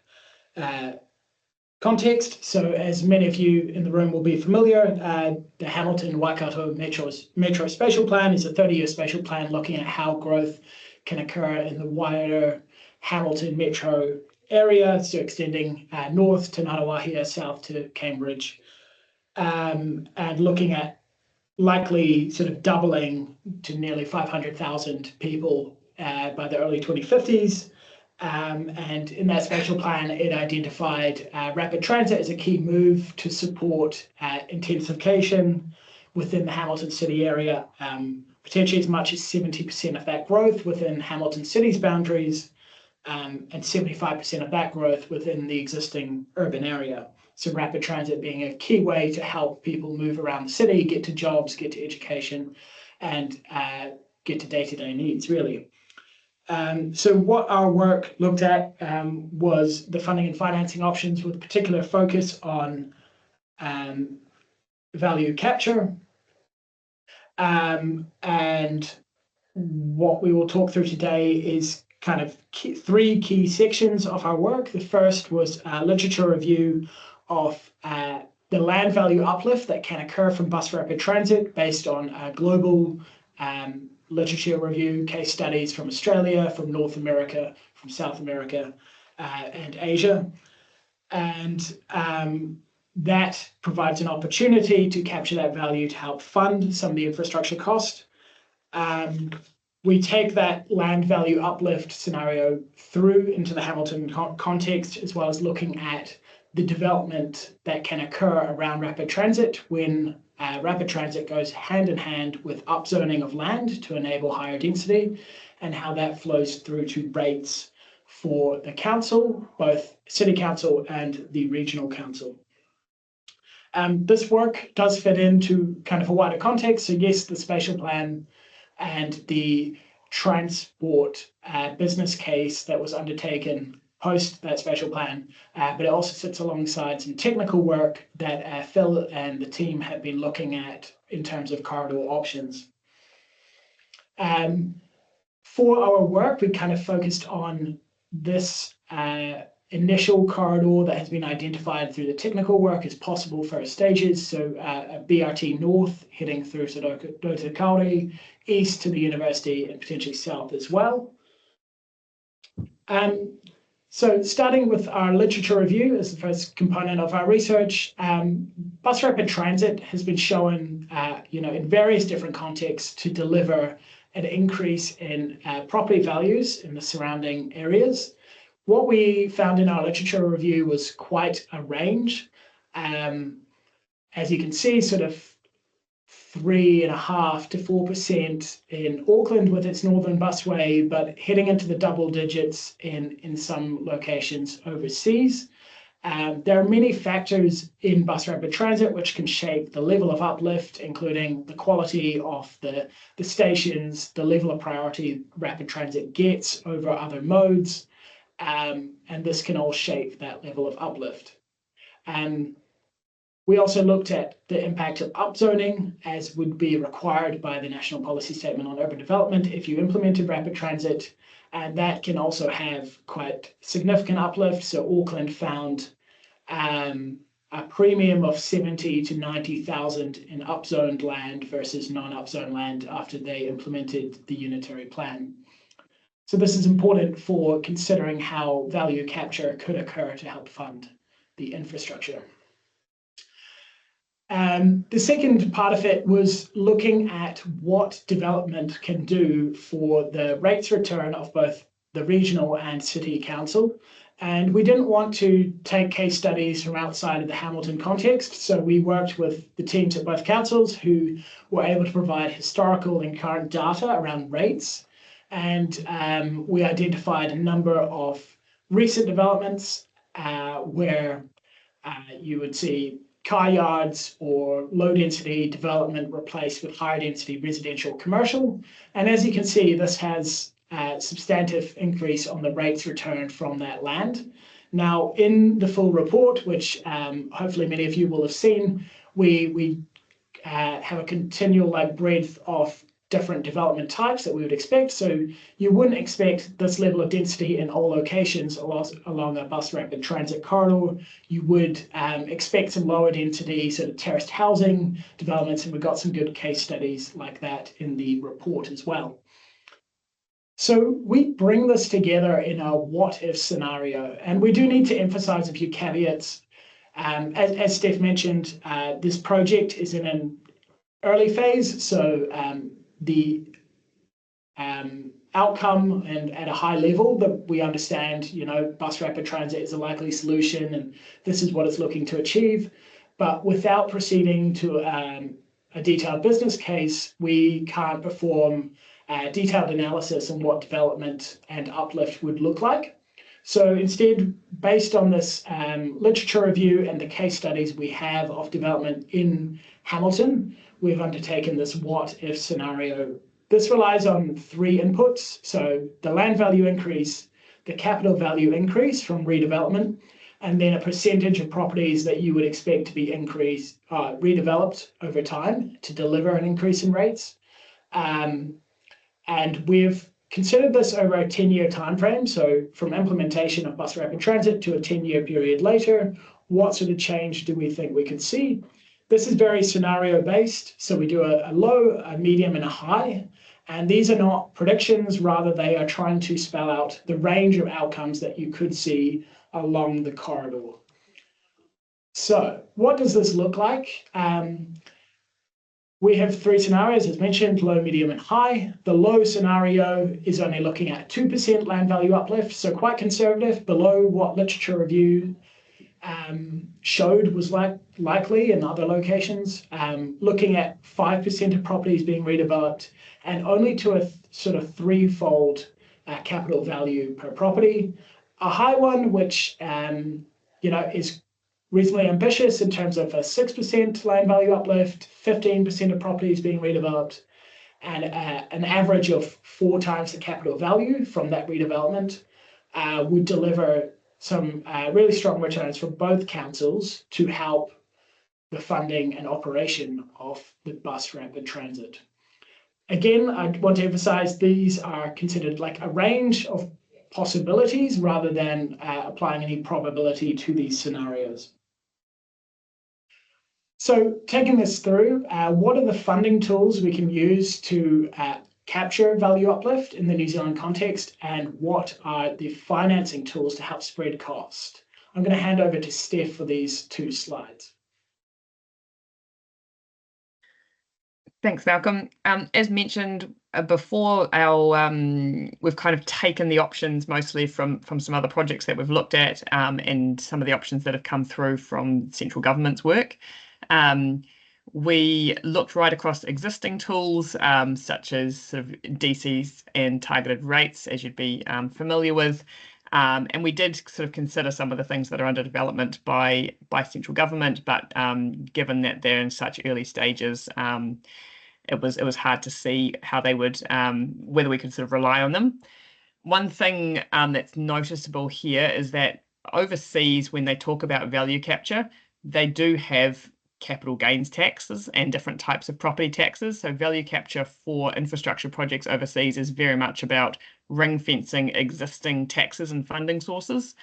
context. So as many of you in the room will be familiar, the Hamilton Waikato Metro Spatial Plan is a 30-year spatial plan looking at how growth can occur in the wider Hamilton metro area, so extending north to Ngaruawahia, south to Cambridge, and looking at likely sort of doubling to nearly 500,000 people by the early 2050s. And in that spatial plan, it identified rapid transit as a key move to support intensification within the Hamilton city area, potentially as much as 70% of that growth within Hamilton city's boundaries, and 75% of that growth within the existing urban area. So rapid transit being a key way to help people move around the city, get to jobs, get to education, and get to day-to-day needs, really. So what our work looked at was the funding and financing options with a particular focus on value capture. And what we will talk through today is kind of three key sections of our work. The first was a literature review of the land value uplift that can occur from bus rapid transit based on global literature review, case studies from Australia, from North America, from South America, and Asia. And that provides an opportunity to capture that value to help fund some of the infrastructure cost. We take that land value uplift scenario through into the Hamilton context, as well as looking at the development that can occur around rapid transit when rapid transit goes hand in hand with upzoning of land to enable higher density, and how that flows through to rates for the council, both city council and the regional council. This work does fit into kind of a wider context. So yes, the spatial plan and the transport business case that was undertaken post that spatial plan, but it also sits alongside some technical work that Phil and the team have been looking at in terms of corridor options. For our work, we kind of focused on this initial corridor that has been identified through the technical work is possible first stages. So a BRT north heading through Te Kauri, east to the university and potentially south as well. So starting with our literature review as the first component of our research, bus rapid transit has been shown, in various different contexts to deliver an increase in property values in the surrounding areas. What we found in our literature review was quite a range. As you can see, sort of 3.5% to 4% in Auckland with its northern busway, but heading into the double digits in some locations overseas. There are many factors in bus rapid transit which can shape the level of uplift, including the quality of the stations, the level of priority rapid transit gets over other modes, and this can all shape that level of uplift. We also looked at the impact of upzoning, as would be required by the National Policy Statement on Urban Development if you implemented rapid transit, and that can also have quite significant uplift. So Auckland found a premium of 70 to 90,000 in upzoned land versus non-upzoned land after they implemented the unitary plan. So this is important for considering how value capture could occur to help fund the infrastructure. The second part of it was looking at what development can do for the rates return of both the regional and city council. And we didn't want to take case studies from outside of the Hamilton context. So we worked with the teams at both councils who were able to provide historical and current data around rates. And we identified a number of recent developments where you would see car yards or low density development replaced with higher density residential commercial. And as you can see, this has a substantive increase on the rates returned from that land. Now, in the full report, which hopefully many of you will have seen, we have a continual breadth of different development types that we would expect. So you wouldn't expect this level of density in all locations along a bus rapid transit corridor. You would expect some lower density sort of terraced housing developments, and we've got some good case studies like that in the report as well. So we bring this together in a what if scenario, and we do need to emphasize a few caveats. As Steph mentioned, this project is in an early phase, so the outcome and at a high level that we understand, bus rapid transit is a likely solution and this is what it's looking to achieve. But without proceeding to a detailed business case, we can't perform detailed analysis on what development and uplift would look like. So instead, based on this literature review and the case studies we have of development in Hamilton, we've undertaken this what if scenario. This relies on 3 inputs. So the land value increase, the capital value increase from redevelopment, and then a percentage of properties that you would expect to be redeveloped over time to deliver an increase in rates. And we've considered this over a 10-year timeframe. So from implementation of bus rapid transit to a 10-year period later, what sort of change do we think we could see? This is very scenario based. So we do a low, a medium, and a high. And these are not predictions, rather they are trying to spell out the range of outcomes that you could see along the corridor. So what does this look like? We have 3 scenarios, as mentioned, low, medium, and high. The low scenario is only looking at 2% land value uplift, so quite conservative, below what literature review showed was likely in other locations, looking at 5% of properties being redeveloped and only to a sort of 3-fold capital value per property. A high one, which is reasonably ambitious in terms of a 6% land value uplift, 15% of properties being redeveloped, and an average of 4 times the capital value from that redevelopment would deliver some really strong returns for both councils to help the funding and operation of the bus rapid transit. Again, I want to emphasize these are considered like a range of possibilities rather than applying any probability to these scenarios. So taking this through, what are the funding tools we can use to capture value uplift in the New Zealand context, and what are the financing tools to help spread cost? I'm going to hand over to Steph for these 2 slides. Thanks, Malcolm. As mentioned before, we've kind of taken the options mostly from some other projects that we've looked at, and some of the options that have come through from central government's work. We looked right across existing tools, such as sort of DCs and targeted rates, as you'd be familiar with. And we did sort of consider some of the things that are under development by central government, but given that they're in such early stages, it was hard to see how they would, whether we could sort of rely on them. One thing that's noticeable here is that overseas, when they talk about value capture, they do have capital gains taxes and different types of property taxes. So value capture for infrastructure projects overseas is very much about ring fencing existing taxes and funding sources.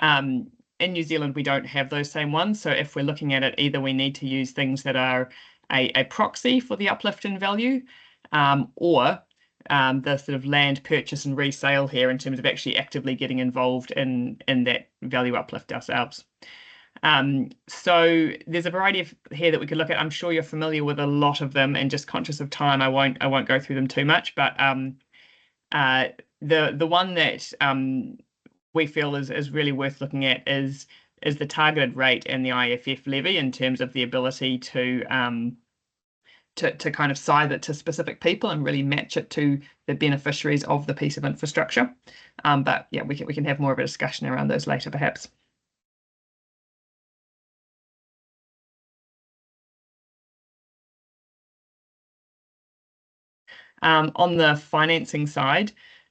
In New Zealand, we don't have those same ones. So if we're looking at it, either we need to use things that are a proxy for the uplift in value, or the sort of land purchase and resale here in terms of actually actively getting involved in that value uplift ourselves. So there's a variety of here that we could look at. I'm sure you're familiar with a lot of them, and just conscious of time, I won't go through them too much. But the one that we feel is really worth looking at is the targeted rate and the IFF levy, in terms of the ability to kind of size it to specific people and really match it to the beneficiaries of the piece of infrastructure. But yeah, we can have more of a discussion around those later, perhaps. On the financing side,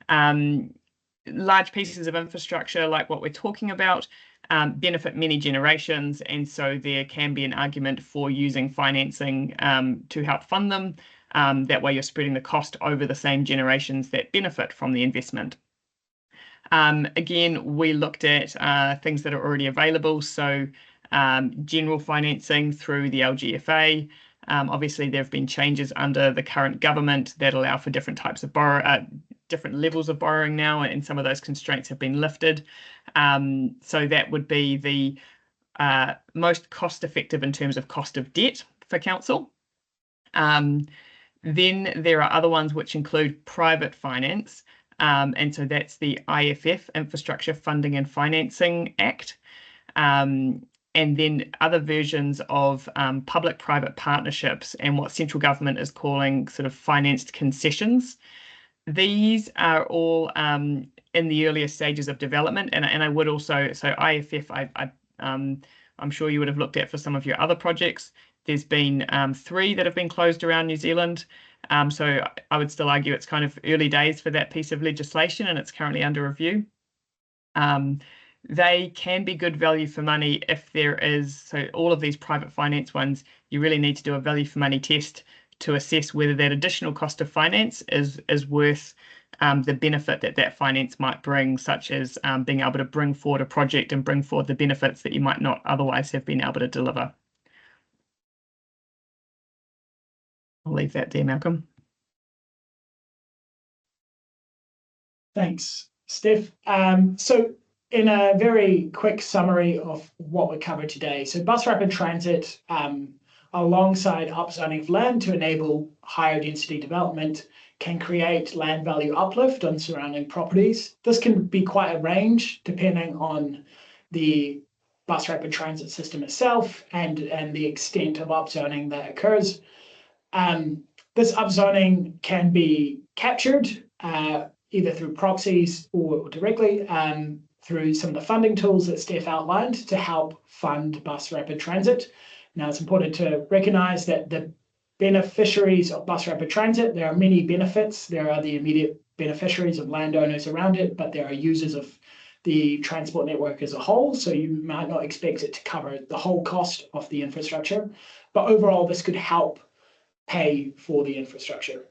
large pieces of infrastructure like what we're talking about benefit many generations, and so there can be an argument for using financing to help fund them. That way you're spreading the cost over the same generations that benefit from the investment. Again, we looked at things that are already available, so general financing through the LGFA. Obviously, there have been changes under the current government that allow for different types of different levels of borrowing now, and some of those constraints have been lifted. So that would be the most cost-effective in terms of cost of debt for council. Then there are other ones which include private finance, and so that's the IFF, Infrastructure Funding and Financing Act. And then other versions of public-private partnerships and what central government is calling sort of financed concessions. These are all in the earlier stages of development, and I would also, so IFF, I'm sure you would have looked at for some of your other projects. There's been 3 that have been closed around New Zealand, so I would still argue it's kind of early days for that piece of legislation, and it's currently under review. They can be good value for money if there is, so all of these private finance ones, you really need to do a value for money test to assess whether that additional cost of finance is worth the benefit that finance might bring, such as being able to bring forward a project and bring forward the benefits that you might not otherwise have been able to deliver. I'll leave that there, Malcolm. Thanks, Steph. So in a very quick summary of what we covered today, so bus rapid transit, alongside upzoning of land to enable higher density development, can create land value uplift on surrounding properties. This can be quite a range depending on the bus rapid transit system itself and the extent of upzoning that occurs. This upzoning can be captured either through proxies or directly through some of the funding tools that Steph outlined to help fund bus rapid transit. Now, it's important to recognise that the beneficiaries of bus rapid transit, there are many benefits. There are the immediate beneficiaries of landowners around it, but there are users of the transport network as a whole, so you might not expect it to cover the whole cost of the infrastructure. But overall, this could help pay for the infrastructure.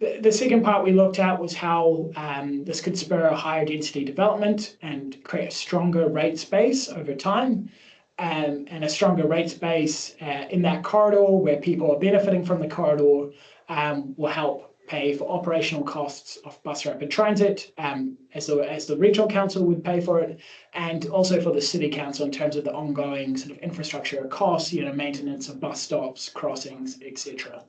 The second part we looked at was how this could spur a higher density development and create a stronger rate space over time, and a stronger rate space in that corridor where people are benefiting from the corridor will help pay for operational costs of bus rapid transit, as the regional council would pay for it, and also for the city council in terms of the ongoing sort of infrastructure costs, maintenance of bus stops, crossings, etc.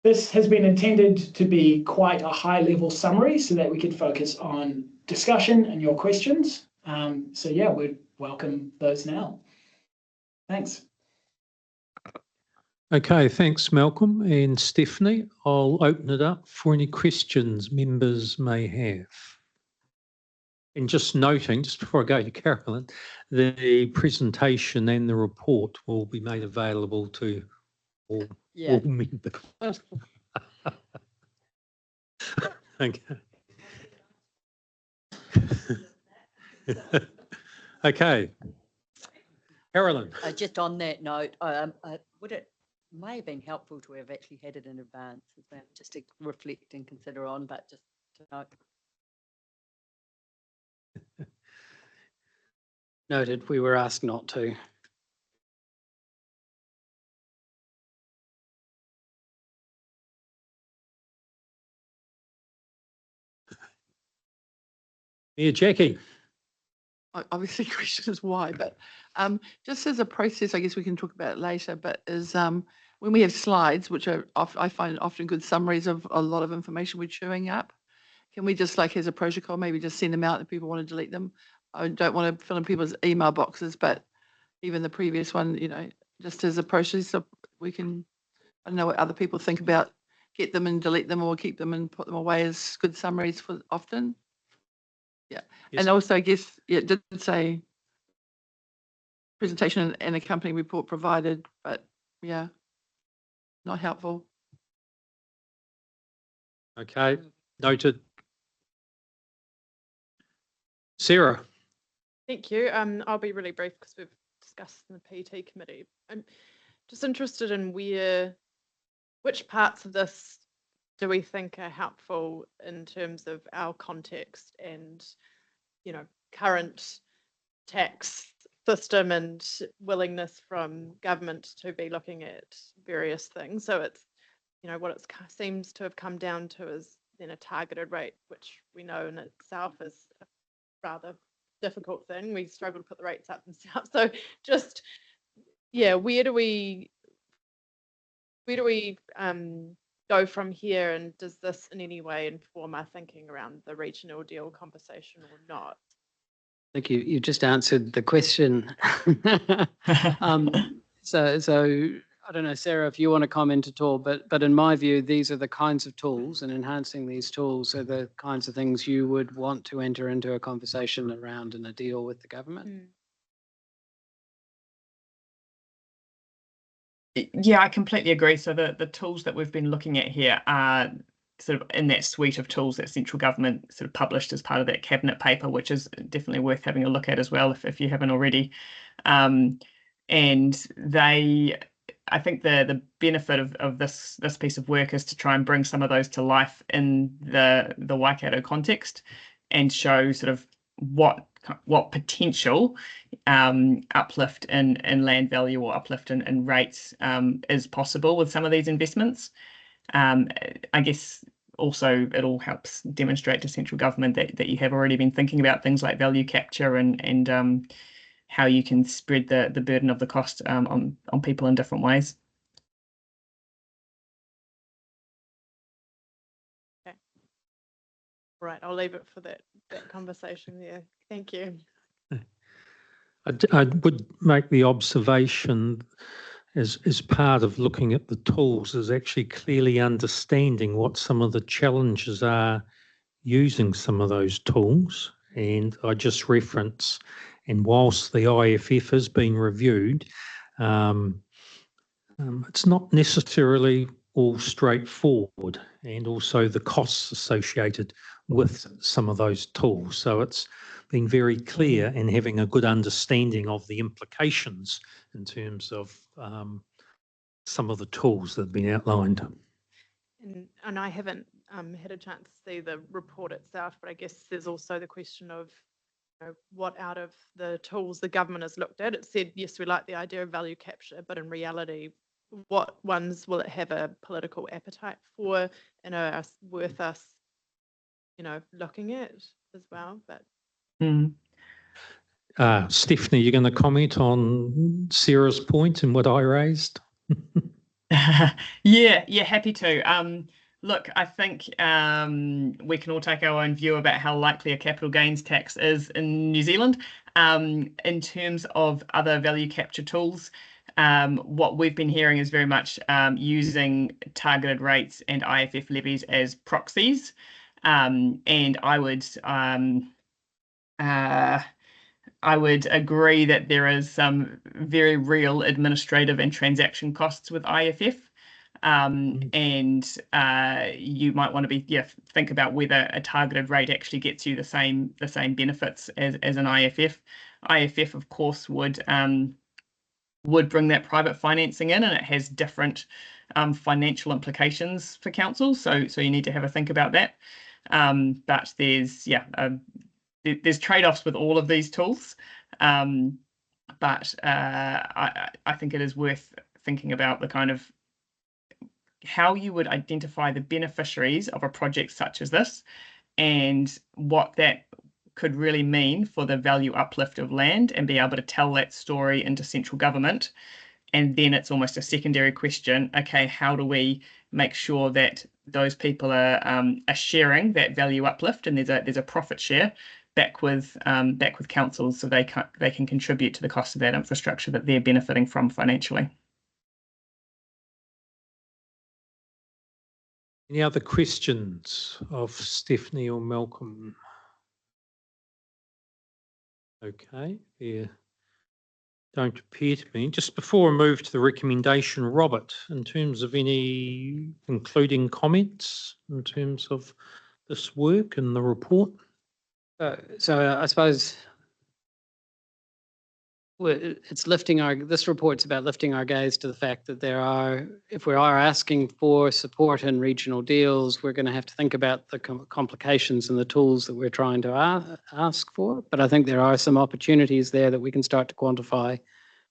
This has been intended to be quite a high-level summary so that we could focus on discussion and your questions. So yeah, we'd welcome those now. Thanks. Okay, thanks, Malcolm and Stephanie. I'll open it up for any questions members may have. And just noting, just before I go to Carolyn, the presentation and the report will be made available to all members. Okay. Okay. Carolyn. Just on that note, it may have been helpful to have actually had it in advance as well, just to reflect and consider on, but just to note. Noted, we were asked not to. Yeah, Jackie. Obviously, the question is why, but just as a process, I guess we can talk about it later, but is when we have slides, which are I find often good summaries of a lot of information we're chewing up, can we just, like, as a protocol, maybe just send them out if people want to delete them? I don't want to fill in people's email boxes, but even the previous one, just as a process, so we can, I don't know what other people think about, get them and delete them or keep them and put them away as good summaries for often. Yeah. Yes. And also, I guess, it did say presentation and accompanying report provided, but yeah, not helpful. Okay, noted. Sarah. Thank you. I'll be really brief because we've discussed in the PT committee. I'm just interested in which parts of this do we think are helpful in terms of our context and, current tax system and willingness from government to be looking at various things. So it's, what it seems to have come down to is then a targeted rate, which we know in itself is a rather difficult thing. We struggle to put the rates up and stuff. So just, yeah, where do we go from here, and does this in any way inform our thinking around the regional deal conversation or not? I think you just answered the question. So I don't know, Sarah, if you want to comment at all, but in my view, these are the kinds of tools, and enhancing these tools are the kinds of things you would want to enter into a conversation around in a deal with the government. Yeah, I completely agree. So the tools that we've been looking at here are sort of in that suite of tools that central government sort of published as part of that cabinet paper, which is definitely worth having a look at as well if you haven't already. And I think the benefit of this piece of work is to try and bring some of those to life in the Waikato context and show sort of what potential uplift in land value or uplift in rates is possible with some of these investments. I guess also it all helps demonstrate to central government that you have already been thinking about things like value capture and how you can spread the burden of the cost on people in different ways. Okay. Right, I'll leave it for that conversation there. Thank you. I would make the observation as part of looking at the tools is actually clearly understanding what some of the challenges are using some of those tools. And I just reference, and whilst the IFF has been reviewed, it's not necessarily all straightforward, and also the costs associated with some of those tools. So it's been very clear and having a good understanding of the implications in terms of some of the tools that have been outlined. and I haven't had a chance to see the report itself, but I guess there's also the question of what out of the tools the government has looked at. It said, yes, we like the idea of value capture, but in reality, what ones will it have a political appetite for and are worth us, looking at as well? But Stephanie, you're going to comment on Sarah's point and what I raised? Yeah, happy to. Look, I think we can all take our own view about how likely a capital gains tax is in New Zealand. In terms of other value capture tools, what we've been hearing is very much using targeted rates and IFF levies as proxies. And I would agree that there is some very real administrative and transaction costs with IFF. And you might want to think about whether a targeted rate actually gets you the same benefits as an IFF. IFF, of course, would bring that private financing in, and it has different financial implications for councils. So you need to have a think about that. But there's trade-offs with all of these tools. But I think it is worth thinking about the kind of how you would identify the beneficiaries of a project such as this and what that could really mean for the value uplift of land, and be able to tell that story into central government. And then it's almost a secondary question, okay, how do we make sure that those people are sharing that value uplift, and there's a profit share back with councils, so they can contribute to the cost of that infrastructure that they're benefiting from financially. Any other questions of Stephanie or Malcolm? Okay, there don't appear to be. Just before I move to the recommendation, Robert, in terms of any concluding comments in terms of this work and the report? So I suppose it's this report's about lifting our gaze to the fact that if we are asking for support in regional deals, we're going to have to think about the complications and the tools that we're trying to ask for. But I think there are some opportunities there that we can start to quantify in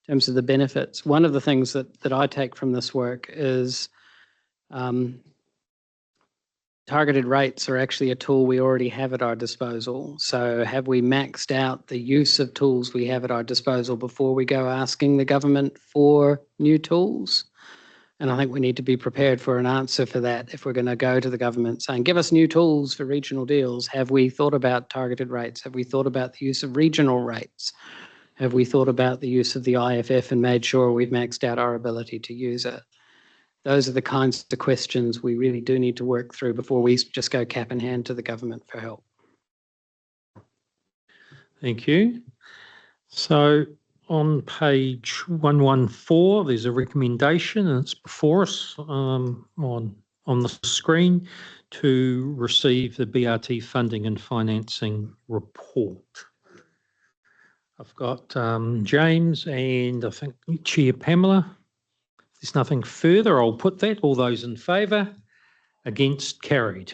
terms of the benefits. One of the things that I take from this work is targeted rates are actually a tool we already have at our disposal. So have we maxed out the use of tools we have at our disposal before we go asking the government for new tools? And I think we need to be prepared for an answer for that. If we're going to go to the government saying, give us new tools for regional deals, have we thought about targeted rates? Have we thought about the use of regional rates? Have we thought about the use of the IFF and made sure we've maxed out our ability to use it? Those are the kinds of questions we really do need to work through before we just go cap in hand to the government for help. Thank you. So on page 114, there's a recommendation, and it's before us on the screen, to receive the BRT funding and financing report. I've got James and I think Chair Pamela. There's nothing further. I'll put that. All those in favour? Against? Carried.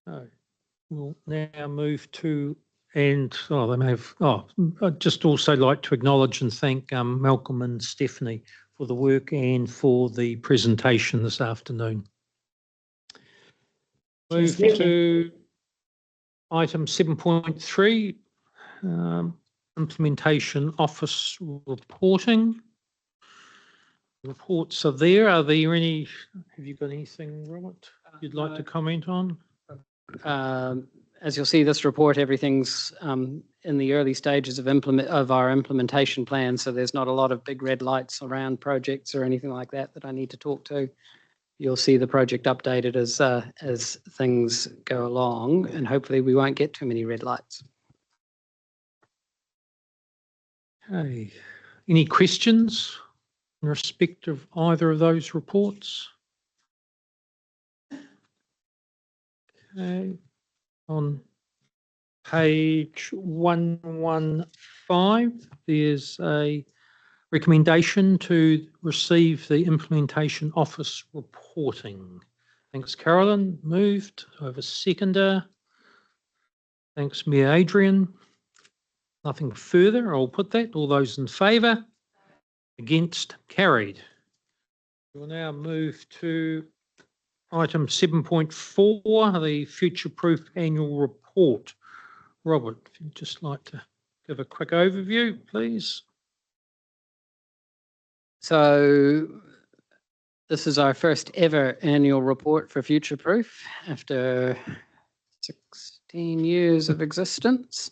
So we'll now move to, I'd just also like to acknowledge and thank Malcolm and Stephanie for the work and for the presentation this afternoon. Move to item 7.3. Implementation Office reporting. Reports are there. Have you got anything, Robert, you'd like to comment on? As you'll see, this report, everything's in the early stages of our implementation plan, so there's not a lot of big red lights around projects or anything like that I need to talk to. You'll see the project updated as things go along, and hopefully we won't get too many red lights. Okay. Any questions in respect of either of those reports? Okay. On page 115, there's a recommendation to receive the implementation office reporting. Thanks, Carolyn. Moved. I have a seconder. Thanks, Mayor Adrian. Nothing further. I'll put that. All those in favour? Against? Carried. We'll now move to item 7.4, the future-proof annual report. Robert, if you'd just like to give a quick overview, please. So this is our first ever annual report for Future Proof after 16 years of existence.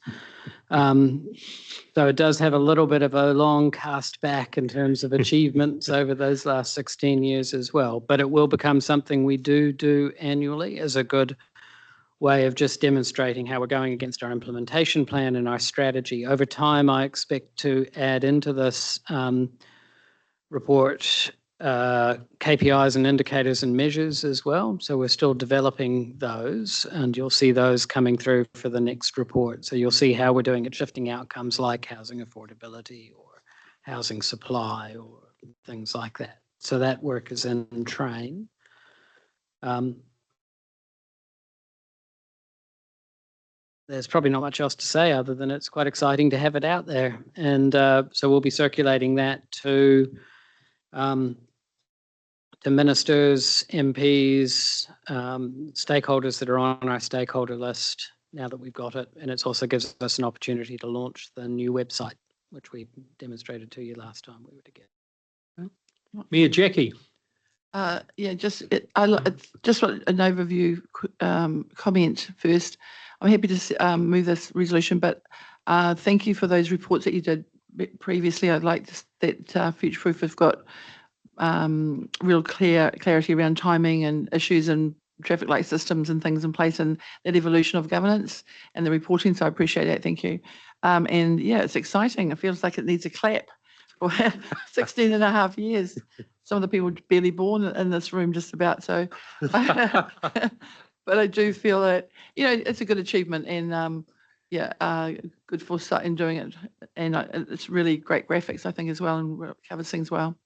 So it does have a little bit of a long cast back in terms of achievements over those last 16 years as well, but it will become something we do annually as a good way of just demonstrating how we're going against our implementation plan and our strategy. Over time, I expect to add into this report KPIs and indicators and measures as well. So we're still developing those, and you'll see those coming through for the next report. So you'll see how we're doing at shifting outcomes like housing affordability or housing supply or things like that. So that work is in train. There's probably not much else to say other than it's quite exciting to have it out there. And so we'll be circulating that to ministers, MPs, stakeholders that are on our stakeholder list now that we've got it. And it also gives us an opportunity to launch the new website, which we demonstrated to you last time we were together. Mayor Jackie. Yeah, just want an overview comment first. I'm happy to move this resolution, but thank you for those reports that you did previously. I'd like that Future Proof have got real clarity around timing and issues and traffic light systems and things in place and that evolution of governance and the reporting. So I appreciate that. Thank you. And yeah, it's exciting. It feels like it needs a clap for 16 and a half years. Some of the people barely born in this room just about. So, but I do feel that, you know, it's a good achievement and good foresight in doing it. And it's really great graphics, I think, as well, and it covers things well.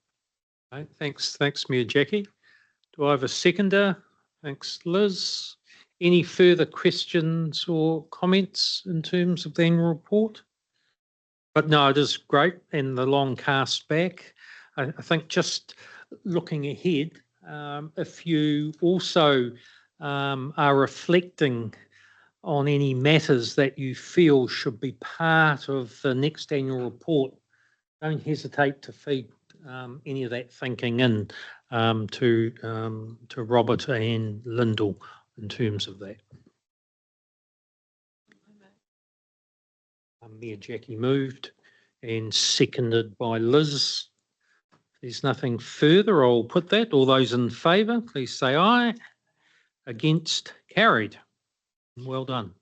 Okay, thanks, Mayor Jackie. Do I have a seconder? Thanks, Liz. Any further questions or comments in terms of the annual report? But no, it is great, and the long cast back. I think just looking ahead, if you also are reflecting on any matters that you feel should be part of the next annual report, don't hesitate to feed any of that thinking in to Robert and Lyndall in terms of that. Mayor Jackie moved and seconded by Liz. If there's nothing further, I'll put that. All those in favour, please say aye. Against? Carried. Well done.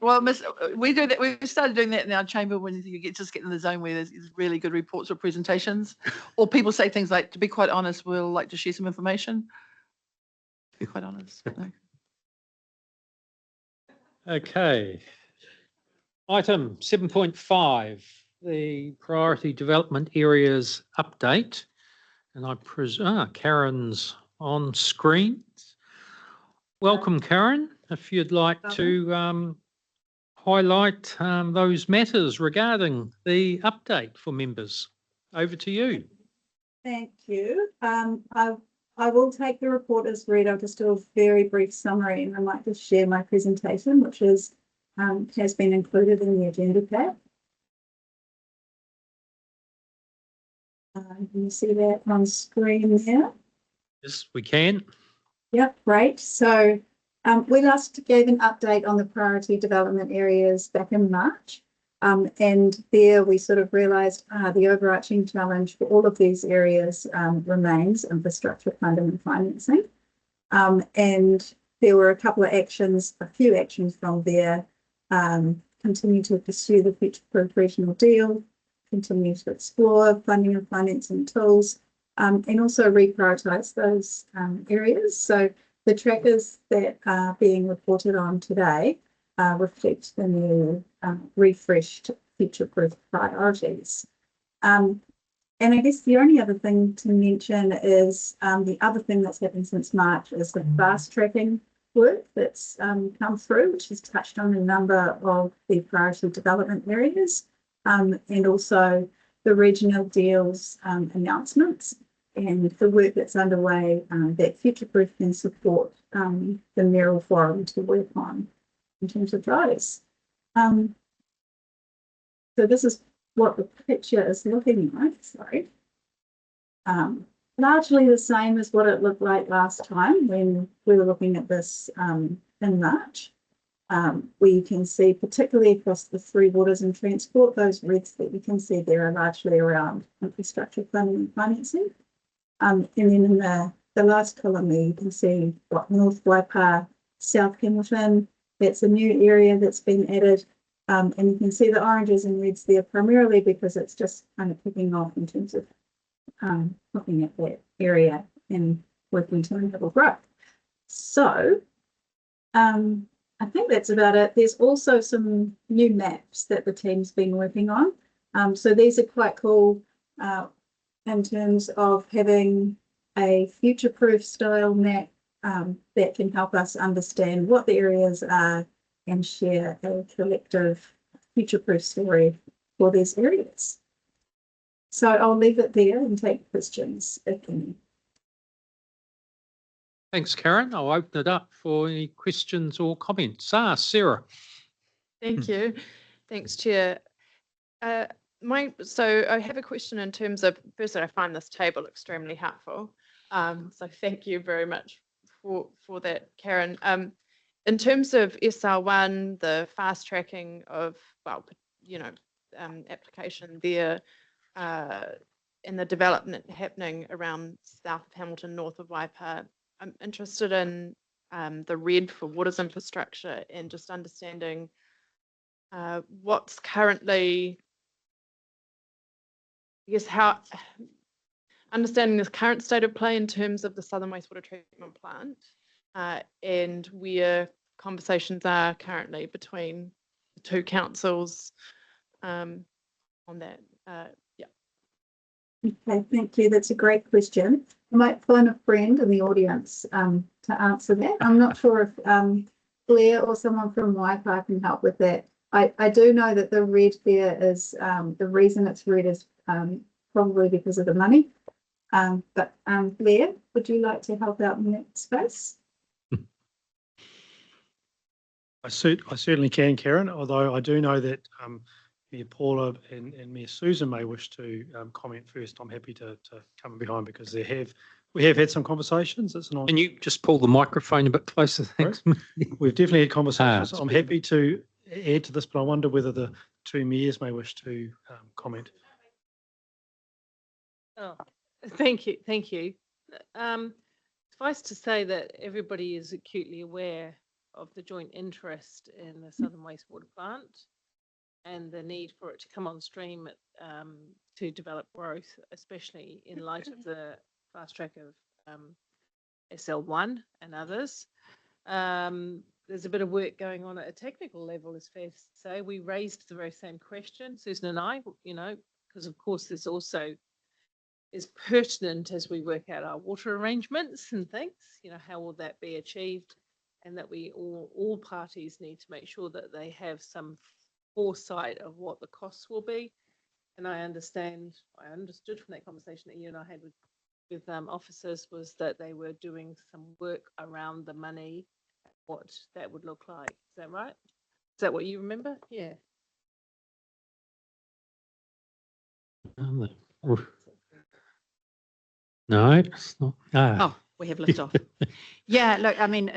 Well, we do that. We've started doing that in our chamber when you just get in the zone where there's really good reports or presentations, or people say things like, "To be quite honest, we'll like to share some information." To be quite honest. No. Okay. Item 7.5, the priority development areas update, and I presume Karen's on screen. Welcome, Karen. If you'd like to highlight those matters regarding the update for members. Over to you. Thank you. I will take the report as read. I'll just do a very brief summary and I might just share my presentation, which is has been included in the agenda pack. Can you see that on screen there? Yes, we can. Yep, great. So we last gave an update on the priority development areas back in March. And there we sort of realised the overarching challenge for all of these areas remains infrastructure funding and financing. And there were a couple of actions, a few actions from there. Continue to pursue the future-proof regional deal, continue to explore funding and financing tools, and also reprioritise those areas. So the trackers that are being reported on today reflect the new refreshed future-proof priorities. And I guess the only other thing to mention is the other thing that's happened since March is the fast tracking work that's come through, which has touched on a number of the priority development areas, and also the regional deals announcements and the work that's underway that future-proof can support the Merrill Forum to work on in terms of those. So this is what the picture is looking like, sorry. Largely the same as what it looked like last time when we were looking at this in March. We can see, particularly across the three waters and transport, those reds that you can see there are largely around infrastructure planning and financing. And then in the last column there, you can see what North Waipa, South Hamilton, that's a new area that's been added. And you can see the oranges and reds there primarily because it's just kind of kicking off in terms of looking at that area and working to enable growth. So I think that's about it. There's also some new maps that the team's been working on. So these are quite cool in terms of having a future-proof style map that can help us understand what the areas are and share a collective future-proof story for these areas. So I'll leave it there and take questions if any. Thanks, Karen. I'll open it up for any questions or comments. Sarah. Thank you. Thanks, Chair. So I have a question in terms of, firstly, I find this table extremely helpful. So thank you very much for that, Karen. In terms of SR1, the fast tracking of, well, application there and the development happening around south of Hamilton, north of Waipa, I'm interested in the red for waters infrastructure and just understanding what's currently, I guess, how understanding the current state of play in terms of the Southern Wastewater Treatment Plant and where conversations are currently between the two councils on that. Yeah. Okay, thank you. That's a great question. I might phone a friend in the audience to answer that. I'm not sure if Blair or someone from Waipa can help with that. I do know that the red there is, the reason it's red is probably because of the money. But Blair, would you like to help out in that space? I certainly can, Karen, although I do know that Mayor Paula and Mayor Susan may wish to comment first. I'm happy to come behind because we have had some conversations. It's not. Can you just pull the microphone a bit closer? Thanks. We've definitely had conversations. I'm happy to add to this, but I wonder whether the two mayors may wish to comment. Oh, thank you. Thank you. Suffice to say that everybody is acutely aware of the joint interest in the Southern Wastewater Plant and the need for it to come on stream to develop growth, especially in light of the fast track of SL1 and others. There's a bit of work going on at a technical level, it's fair to say. We raised the very same question, Susan and I, because of course this also is pertinent as we work out our water arrangements and things, how will that be achieved, and that we all parties need to make sure that they have some foresight of what the costs will be. And I understood from that conversation that you and I had with officers was that they were doing some work around the money, what that would look like. Is that right? Is that what you remember? Yeah. No, it's not. Oh, we have left off. Yeah, look, I mean,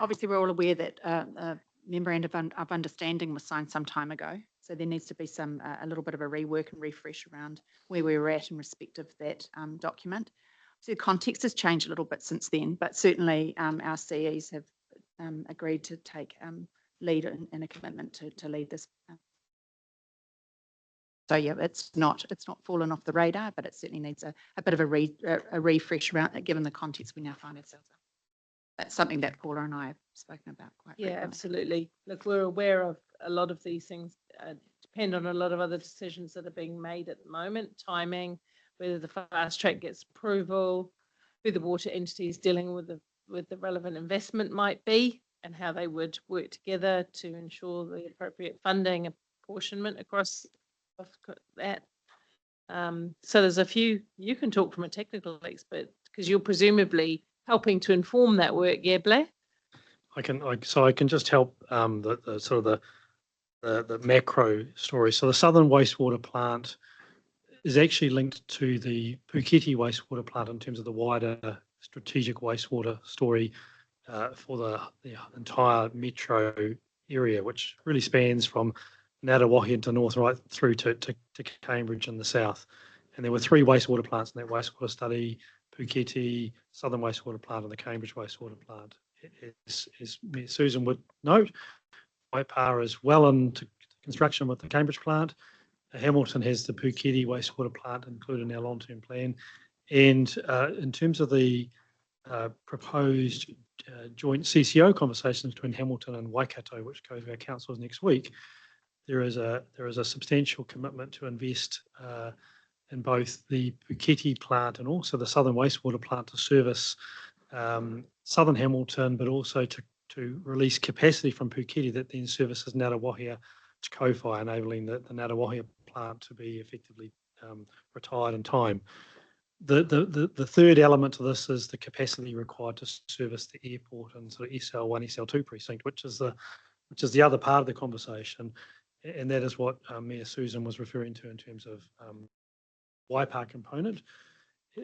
obviously we're all aware that a memorandum of understanding was signed some time ago. So there needs to be a little bit of a rework and refresh around where we were at in respect of that document. So the context has changed a little bit since then, but certainly our CEs have agreed to take lead and a commitment to lead this. So yeah, it's not fallen off the radar, but it certainly needs a bit of a refresh around, given the context we now find ourselves in. that's something that Paula and I have spoken about quite Yeah, regularly. absolutely. Look, we're aware of a lot of these things depend on a lot of other decisions that are being made at the moment, timing, whether the fast track gets approval, who the water entities dealing with the relevant investment might be, and how they would work together to ensure the appropriate funding apportionment across that. So there's a few, you can talk from a technical expert because you're presumably helping to inform that work, yeah, Blair? I can just help the sort of the macro story. So the Southern Wastewater Plant is actually linked to the Puketi Wastewater Plant in terms of the wider strategic wastewater story for the entire metro area, which really spans from Ngātawahi into north right through to Cambridge in the south. And there were 3 wastewater plants in that wastewater study: Puketi, Southern Wastewater Plant, and the Cambridge Wastewater Plant. As Susan would note, Waipa is well into construction with the Cambridge plant. Hamilton has the Puketi Wastewater Plant included in our long-term plan. And in terms of the proposed joint CCO conversations between Hamilton and Waikato, which goes to our councils next week, there is a substantial commitment to invest in both the Puketi plant and also the Southern Wastewater Plant to service Southern Hamilton, but also to release capacity from Puketi that then services Ngātawahi to Kowhai, enabling the Ngātawahi plant to be effectively retired in time. The third element to this is the capacity required to service the airport and sort of SL1, SL2 precinct, which is the other part of the conversation, and that is what Mayor Susan was referring to in terms of Waipa component.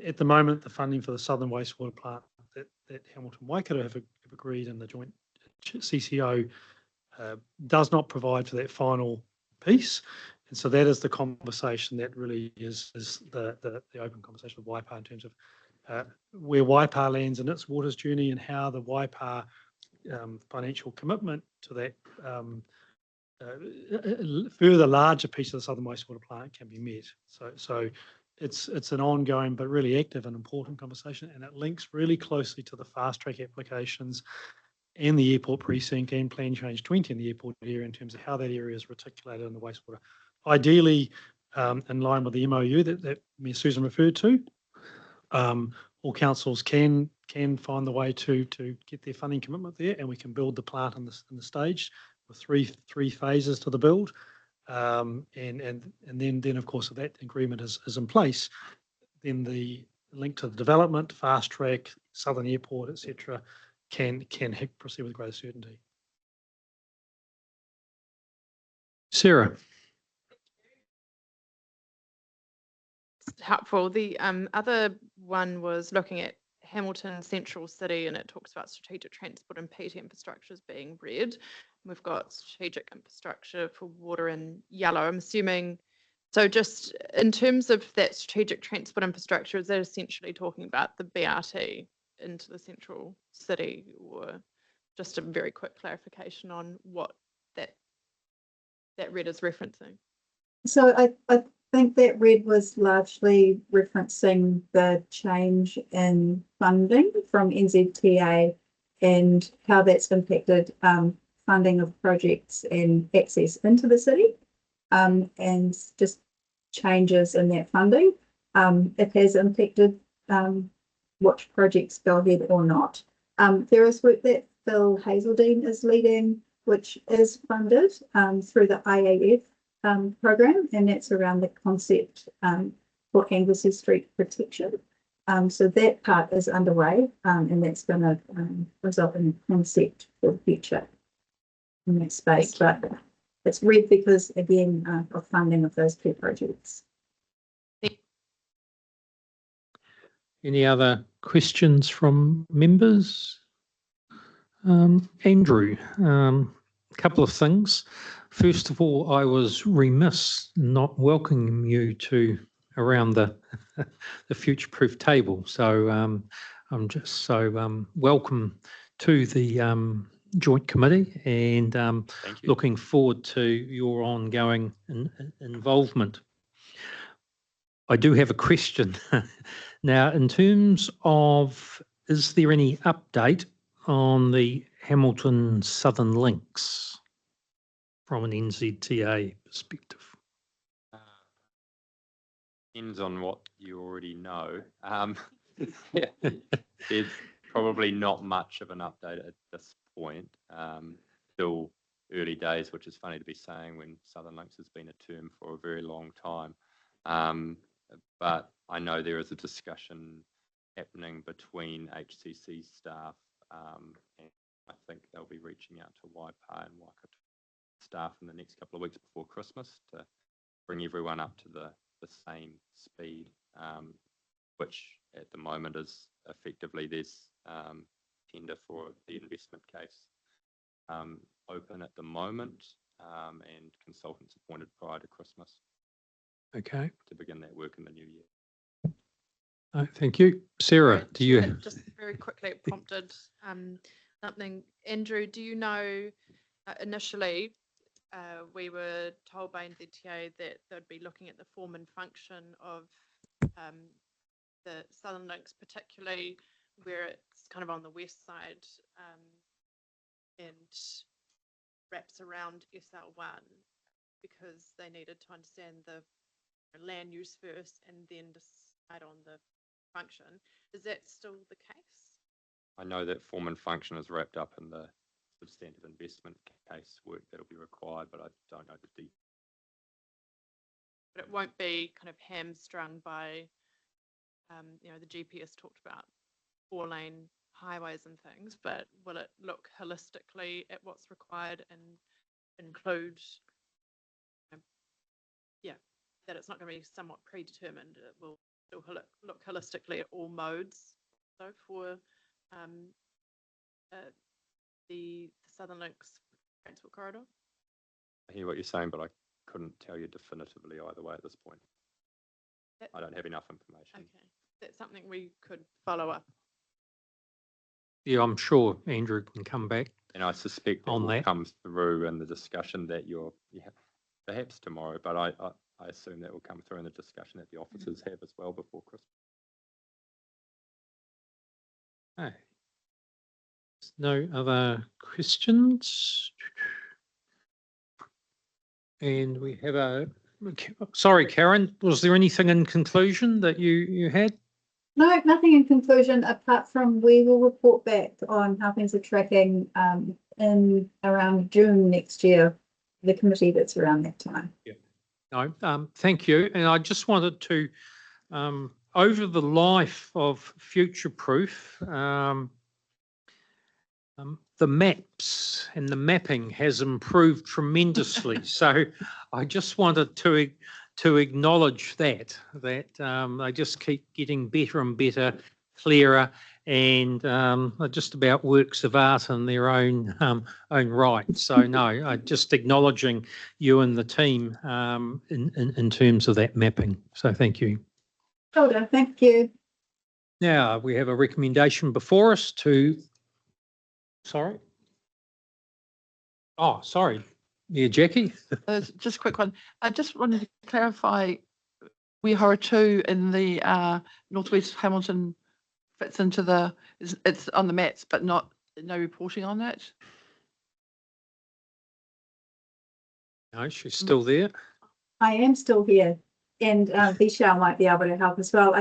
At the moment, the funding for the Southern Wastewater Plant that Hamilton Waikato have agreed in the joint CCO does not provide for that final piece. And so that is the conversation that really is the open conversation with Waipa in terms of where Waipa lands in its waters journey and how the Waipa financial commitment to that further larger piece of the Southern Wastewater Plant can be met. So it's an ongoing but really active and important conversation, and it links really closely to the fast track applications and the airport precinct and Plan Change 20 in the airport area in terms of how that area is reticulated in the wastewater. Ideally, in line with the MOU that Ms. Susan referred to, all councils can find the way to get their funding commitment there, and we can build the plant in the stage with three phases to the build. And then of course, if that agreement is in place, then the link to the development, fast track, Southern Airport, etc., can proceed with greater certainty. Sarah. Helpful. The other one was looking at Hamilton Central City, and it talks about strategic transport and PT infrastructures being red. We've got strategic infrastructure for water in yellow. I'm assuming, so just in terms of that strategic transport infrastructure, is that essentially talking about the BRT into the central city, or just a very quick clarification on what that red is referencing? So I think that red was largely referencing the change in funding from NZTA and how that's impacted funding of projects and access into the city, and just changes in that funding. It has impacted which projects go ahead or not. There is work that Phil Hazeldine is leading, which is funded through the IAF program, and that's around the concept for Anglesey Street protection. So that part is underway, and that's going to result in a concept for the future in that space. But it's red because, again, of funding of those two projects. Any other questions from members? Andrew, a couple of things. First of all, I was remiss not welcoming you to around the future-proof table. So I'm just so welcome to the joint committee, and looking forward to your ongoing involvement. I do have a question. Now, in terms of, is there any update on the Hamilton Southern Links from an NZTA perspective? Depends on what you already know. There's probably not much of an update at this point. Still early days, which is funny to be saying when Southern Links has been a term for a very long time. But I know there is a discussion happening between HCC staff and I think they'll be reaching out to Waipa and Waikato staff in the next couple of weeks before Christmas to bring everyone up to the same speed, which at the moment is effectively there's tender for the investment case open at the moment and consultants appointed prior to Christmas. Okay. To begin that work in the new year. Thank you. Sarah, do you? Just very quickly, it prompted something. Andrew, do you know, initially we were told by NZTA that they'd be looking at the form and function of the Southern Links, particularly where it's kind of on the west side and wraps around SL1, because they needed to understand the land use first and then decide on the function. Is that still the case? I know that form and function is wrapped up in the substantive investment case work that'll be required, but I don't know the details. But it won't be kind of hamstrung by, you know, the GPS talked about 4-lane highways and things, but will it look holistically at what's required and include, yeah, that it's not going to be somewhat predetermined? It will still look holistically at all modes. So for the Southern Links transport corridor. I hear what you're saying, but I couldn't tell you definitively either way at this point. I don't have enough information. Okay, that's something we could follow up. Yeah, I'm sure Andrew can come back. And I suspect that will come through in the discussion that you're perhaps tomorrow, but I assume that will come through in the discussion that the officers have as well before Christmas. Okay. No other questions? And we have a, sorry, Karen, was there anything in conclusion that you had? No, nothing in conclusion, apart from we will report back on how things are tracking in around June next year, the committee that's around that time. Yeah. No, thank you. And I just wanted to, over the life of Future Proof, the maps and the mapping has improved tremendously. So I just wanted to acknowledge that they just keep getting better and better, clearer, and just about works of art in their own right. So no, just acknowledging you and the team in terms of that mapping. So thank you. Well done, thank you. Now we have a recommendation before us to. Sorry. Oh, sorry. Yeah, Jackie. Just a quick one. I just wanted to clarify Wihora 2 in the Northwest Hamilton fits into the, it's on the maps, but no reporting on that. No, she's still there. I am still here, and Vishal might be able to help as well.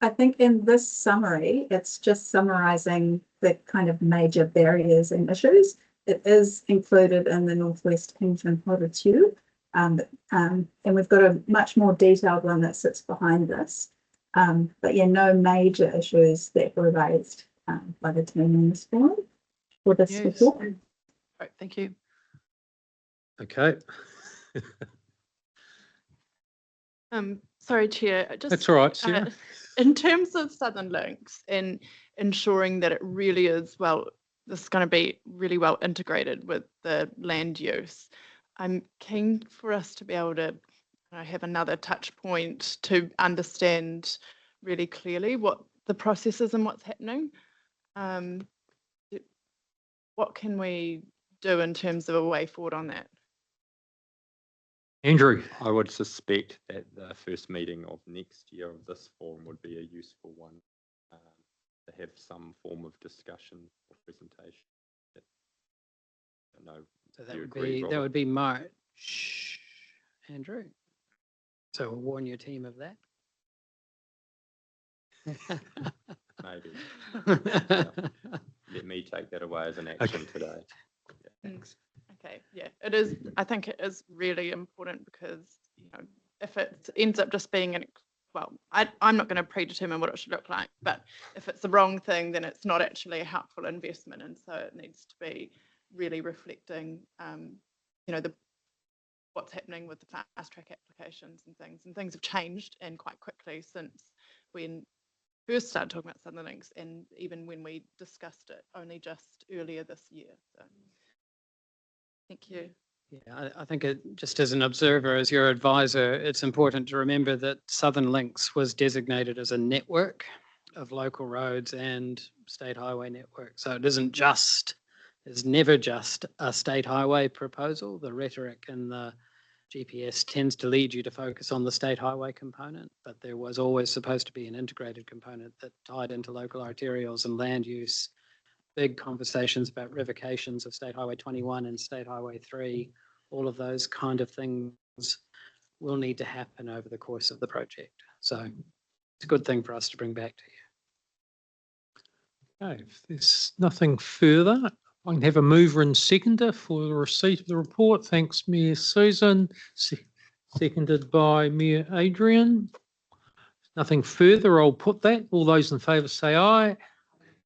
I think in this summary, it's just summarising the kind of major barriers and issues. It is included in the Northwest Hamilton Whakamutunga 2, and we've got a much more detailed one that sits behind this. But yeah, no major issues that were raised by the team in this forum for this report. Right, thank you. Okay. Sorry, Chair. Just, that's all right, Sarah. In terms of Southern Links and ensuring that it really is, well, this is going to be really well integrated with the land use, I'm keen for us to be able to have another touch point to understand really clearly what the process is and what's happening. What can we do in terms of a way forward on that? Andrew. I would suspect that the first meeting of next year of this forum would be a useful one to have some form of discussion or presentation. No, So that would be March, Andrew. So we'll warn your team of that. Maybe. Yeah. Let me take that away as an action today. Yeah. Thanks. Okay, yeah, it is. I think it is really important because, you know, if it ends up just being well, I'm not going to predetermine what it should look like, but if it's the wrong thing, then it's not actually a helpful investment, and so it needs to be really reflecting, you know, what's happening with the fast track applications and things have changed and quite quickly since when first started talking about Southern Links, and even when we discussed it only just earlier this year. So thank you. Yeah, I think just as an observer, as your advisor, it's important to remember that Southern Links was designated as a network of local roads and state highway network. So it isn't just, it's never just a state highway proposal. The rhetoric in the GPS tends to lead you to focus on the state highway component, but there was always supposed to be an integrated component that tied into local arterials and land use. Big conversations about revocations of State Highway 21 and State Highway 3, all of those kind of things will need to happen over the course of the project. So it's a good thing for us to bring back to you. Okay, if there's nothing further, I can have a mover and seconder for the receipt of the report. Thanks, Mayor Susan. Seconded by Mayor Adrian. Nothing further, I'll put that. All those in favour say aye.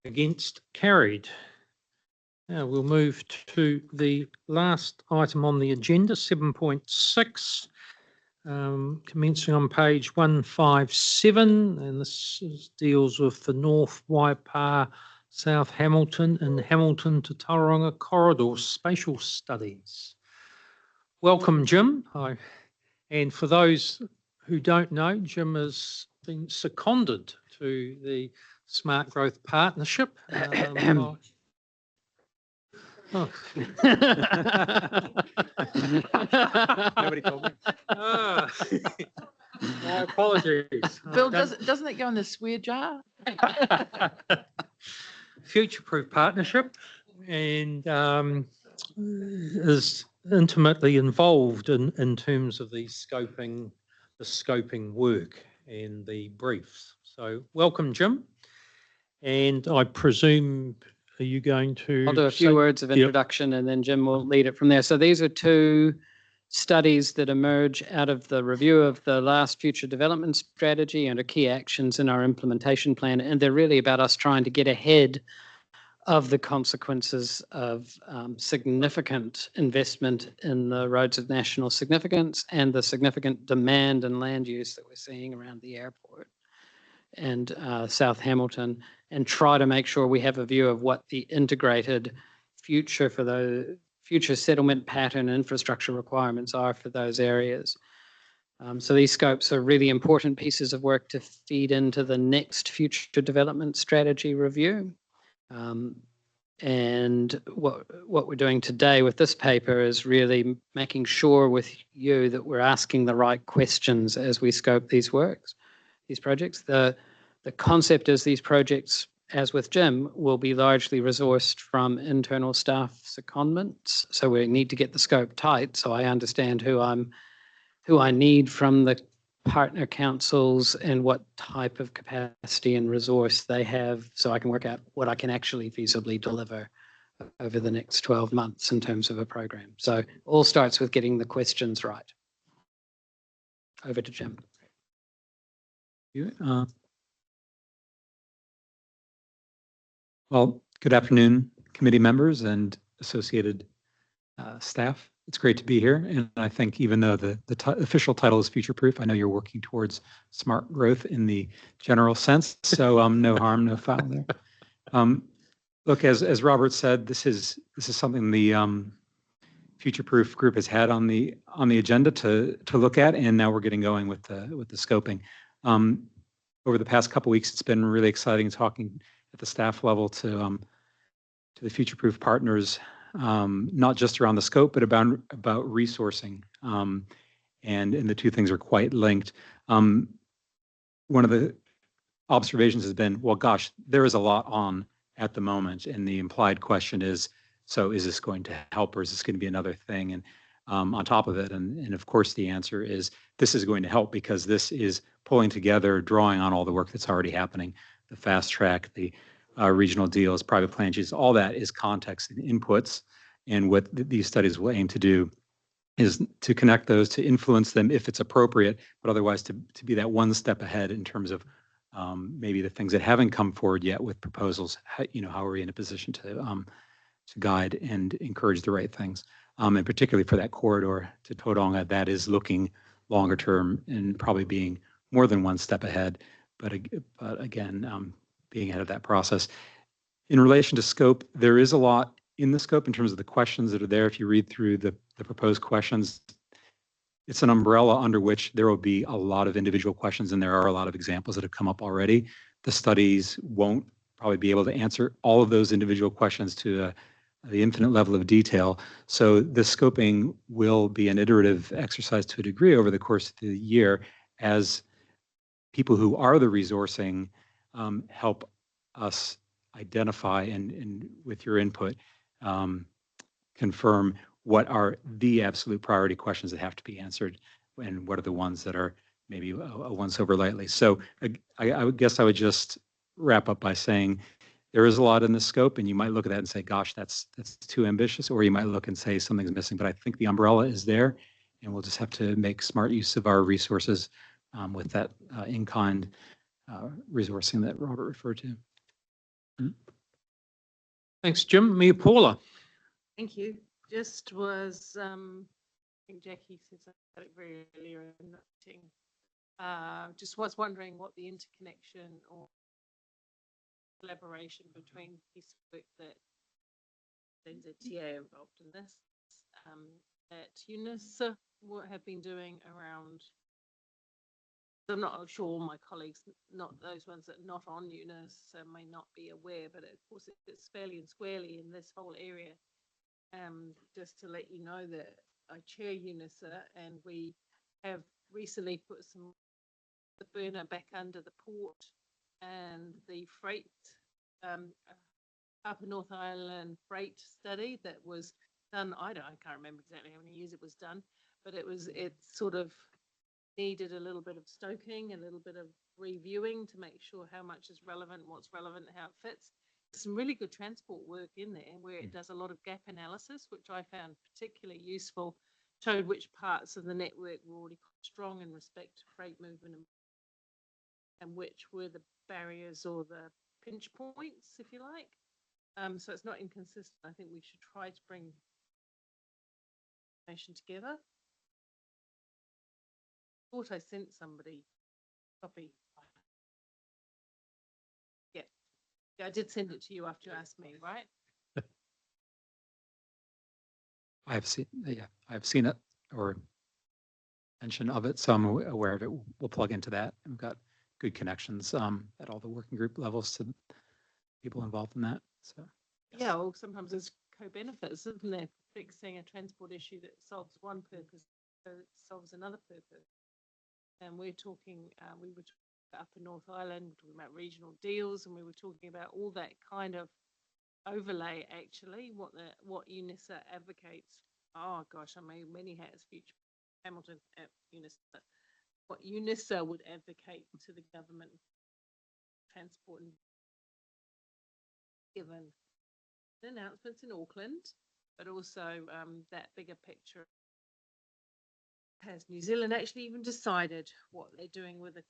Against, carried. Now we'll move to the last item on the agenda, 7.6, commencing on page 157, and this deals with the North Waipa, South Hamilton and Hamilton to Tauranga corridor spatial studies. Welcome, Jim. And for those who don't know, Jim has been seconded to the Smart Growth Partnership. Nobody told me. My apologies. Bill, doesn't it go in the swear jar? Future-proof partnership, and is intimately involved in terms of the scoping work and the briefs. So welcome, Jim. And I presume, are you going to? I'll do a few words of introduction, and then Jim will lead it from there. So these are two studies that emerge out of the review of the last future development strategy and are key actions in our implementation plan. And they're really about us trying to get ahead of the consequences of significant investment in the roads of national significance and the significant demand and land use that we're seeing around the airport and South Hamilton, and try to make sure we have a view of what the integrated future for the future settlement pattern infrastructure requirements are for those areas. So these scopes are really important pieces of work to feed into the next future development strategy review. And what we're doing today with this paper is really making sure with you that we're asking the right questions as we scope these projects. The concept is these projects, as with Jim, will be largely resourced from internal staff secondments. So we need to get the scope tight, so I understand who I need from the partner councils and what type of capacity and resource they have, so I can work out what I can actually feasibly deliver over the next 12 months in terms of a program. So all starts with getting the questions right. Over to Jim. Well, good afternoon, committee members and associated staff. It's great to be here. And I think even though the official title is future proof, I know you're working towards smart growth in the general sense. So no harm, no foul there. Look, as Robert said, this is something the future proof group has had on the agenda to look at, and now we're getting going with the scoping. Over the past couple of weeks, it's been really exciting talking at the staff level to the future proof partners, not just around the scope, but about resourcing. And the two things are quite linked. One of the observations has been, well, gosh, there is a lot on at the moment. And the implied question is, so is this going to help or is this going to be another thing? And on top of it, and of course the answer is this is going to help because this is pulling together, drawing on all the work that's already happening, the fast track, the regional deals, private plan changes, all that is context and inputs. And what these studies will aim to do is to connect those, to influence them if it's appropriate, but otherwise to be that one step ahead in terms of maybe the things that haven't come forward yet with proposals. How are we in a position to guide and encourage the right things? And particularly for that corridor to Tauranga, that is looking longer term and probably being more than one step ahead, but again, being ahead of that process. In relation to scope, there is a lot in the scope in terms of the questions that are there. If you read through the proposed questions, it's an umbrella under which there will be a lot of individual questions, and there are a lot of examples that have come up already. The studies won't probably be able to answer all of those individual questions to the infinite level of detail. So the scoping will be an iterative exercise to a degree over the course of the year as people who are the resourcing help us identify and with your input, confirm what are the absolute priority questions that have to be answered and what are the ones that are maybe a once over lightly. So I would guess I would just wrap up by saying there is a lot in the scope and you might look at that and say, gosh, that's too ambitious, or you might look and say something's missing, but I think the umbrella is there and we'll just have to make smart use of our resources with that in-kind resourcing that Robert referred to. Thanks, Jim. Mayor Paula. Thank you. Just was, I think Jackie said something very earlier in the meeting. Just was wondering what the interconnection or collaboration between piece of work that NZTA involved in this, that UNISA have been doing around. I'm not sure all my colleagues, not those ones that are not on UNISA, may not be aware, but of course it's fairly and squarely in this whole area. Just to let you know that I chair UNISA and we have recently put the burner back under the port and the freight Upper North Island freight study that was done. I can't remember exactly how many years it was done, but it sort of needed a little bit of stoking, a little bit of reviewing to make sure how much is relevant, what's relevant, how it fits. Some really good transport work in there where it does a lot of gap analysis, which I found particularly useful, showed which parts of the network were already strong in respect to freight movement and which were the barriers or the pinch points, if you like. So it's not inconsistent. I think we should try to bring information together. I thought I sent somebody a copy. Yeah, I did send it to you after you asked me, right? I've seen it or mention of it, so I'm aware of it. We'll plug into that. We've got good connections at all the working group levels to people involved in that. So yeah, well, sometimes there's co-benefits, isn't there? Fixing a transport issue that solves one purpose, so it solves another purpose. And we're talking, we were talking about Upper North Island, we were talking about regional deals, and we were talking about all that kind of overlay. Actually, what UNISA advocates. Oh gosh, I mean, many hats. Future Hamilton at UNISA. What UNISA would advocate to the government transport, given the announcements in Auckland, but also that bigger picture. Has New Zealand actually even decided what they're doing with the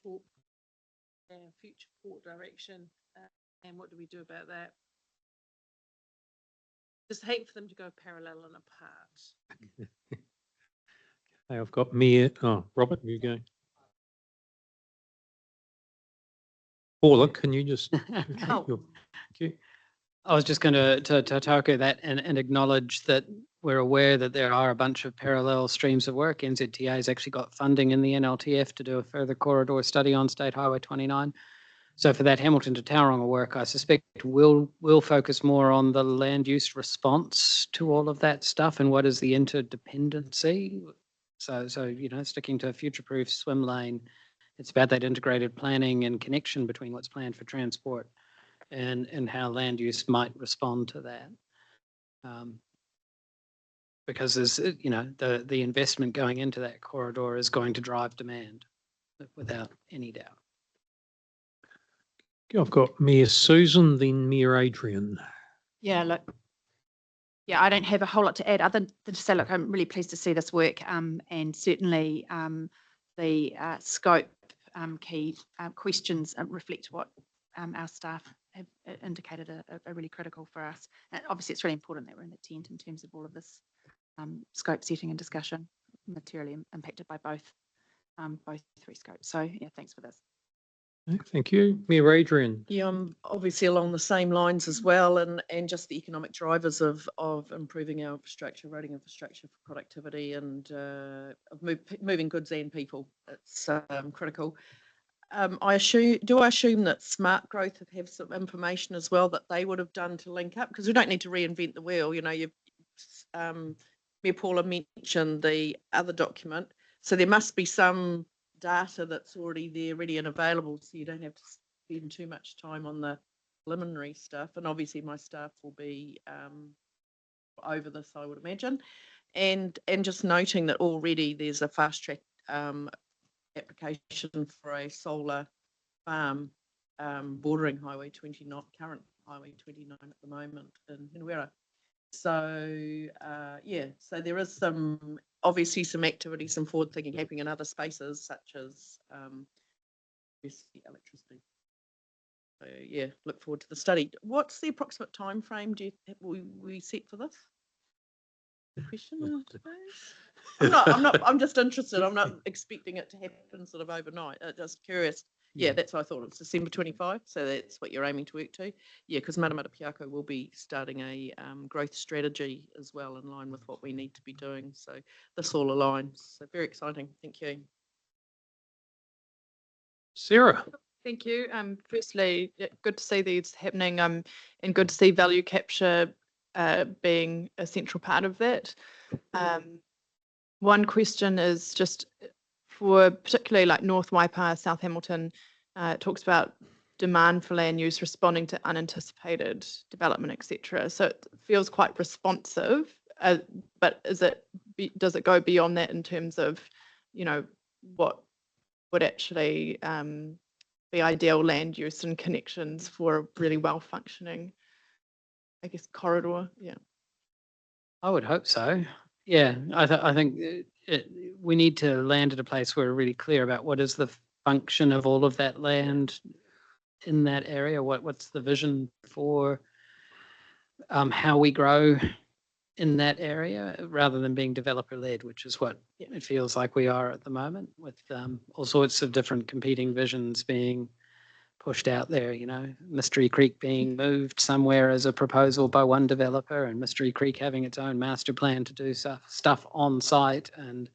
future port direction, and what do we do about that? Just hate for them to go parallel and apart. Okay, I've got Mayor. Oh, Robert, you going? Paula, can you just? Oh. Thank you. I was just going to tautoko that and acknowledge that we're aware that there are a bunch of parallel streams of work. NZTA has actually got funding in the NLTF to do a further corridor study on State Highway 29. So for that Hamilton to Tauranga work, I suspect we'll focus more on the land use response to all of that stuff and what is the interdependency. So sticking to a future-proof swim lane it's about that integrated planning and connection between what's planned for transport and how land use might respond to that. Because there's, the investment going into that corridor is going to drive demand without any doubt. I've got Mayor Susan, then Mayor Adrian. Yeah, look, yeah, I don't have a whole lot to add other than to say, look, I'm really pleased to see this work, and certainly the scope key questions reflect what our staff have indicated are really critical for us. And obviously, it's really important that we're in the tent in terms of all of this scope setting and discussion, materially impacted by both three scopes. So yeah, thanks for this. Thank you. Mayor Adrian. Yeah, I'm obviously along the same lines as well, and just the economic drivers of improving our infrastructure, roading infrastructure for productivity, and of moving goods and people. It's critical. Do I assume that Smart Growth have some information as well that they would have done to link up? Because we don't need to reinvent the wheel. You know, Mayor Paula mentioned the other document, so there must be some data that's already there, ready and available, so you don't have to spend too much time on the preliminary stuff. And obviously my staff will be over this, I would imagine. And just noting that already there's a fast track application for a solar farm bordering Highway 29, current Highway 29 at the moment in Henwera. So yeah, so there is obviously some activity, some forward thinking happening in other spaces such as electricity. So yeah, look forward to the study. What's the approximate time frame we set for this? Good question, I suppose. I'm just interested. I'm not expecting it to happen sort of overnight. Just curious. Yeah, that's what I thought. It's December 25, so that's what you're aiming to work to. Yeah, because Matamata Piako will be starting a growth strategy as well in line with what we need to be doing. So this all aligns. So very exciting. Thank you. Sarah. Thank you. Firstly, good to see these happening, and good to see value capture being a central part of that. One question is just for particularly like North Waipa, South Hamilton, it talks about demand for land use responding to unanticipated development, etc. So it feels quite responsive, but does it go beyond that in terms of, what would actually be ideal land use and connections for a really well functioning, I guess, corridor? Yeah. I would hope so. Yeah, I think we need to land at a place where we're really clear about what is the function of all of that land in that area. What's the vision for how we grow in that area, rather than being developer led, which is what it feels like we are at the moment, with all sorts of different competing visions being pushed out there. Mystery Creek being moved somewhere as a proposal by one developer, and Mystery Creek having its own master plan to do stuff on site, and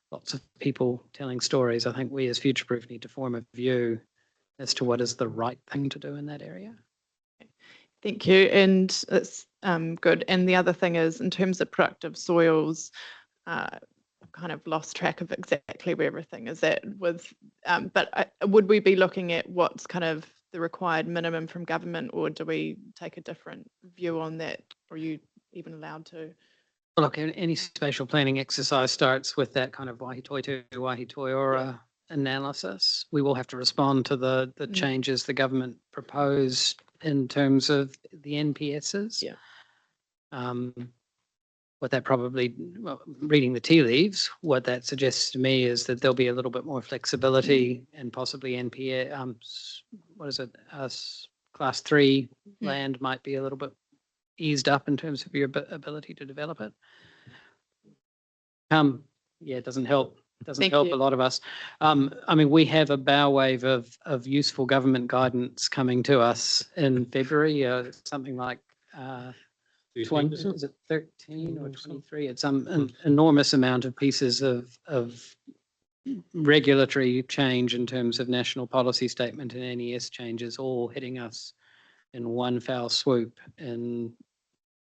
lots of people telling stories. I think we as Future Proof need to form a view as to what is the right thing to do in that area. Thank you, and it's good. And the other thing is, in terms of productive soils, kind of lost track of exactly where everything is at with, but would we be looking at what's kind of the required minimum from government, or do we take a different view on that? Or are you even allowed to? Look, any spatial planning exercise starts with that kind of wahitoi to wahitoiora analysis. We will have to respond to the changes the government proposed in terms of the NPSs. Yeah. What that probably, reading the tea leaves, what that suggests to me is that there'll be a little bit more flexibility, and possibly class 3 land might be a little bit eased up in terms of your ability to develop it. It doesn't help. Doesn't help a lot of us. I mean, we have a bow wave of useful government guidance coming to us in February, something like is it 13 or 23? It's an enormous amount of pieces of regulatory change in terms of national policy statement and NES changes, all hitting us in one foul swoop in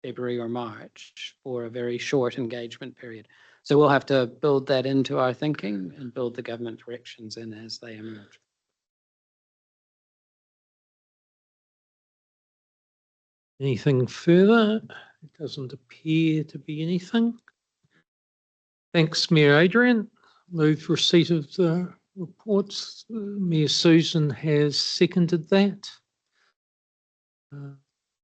February or March for a very short engagement period. So we'll have to build that into our thinking and build the government directions in as they emerge. Anything further? It doesn't appear to be anything. Thanks, Mayor Adrian. Move receipt of the reports. Mayor Susan has seconded that.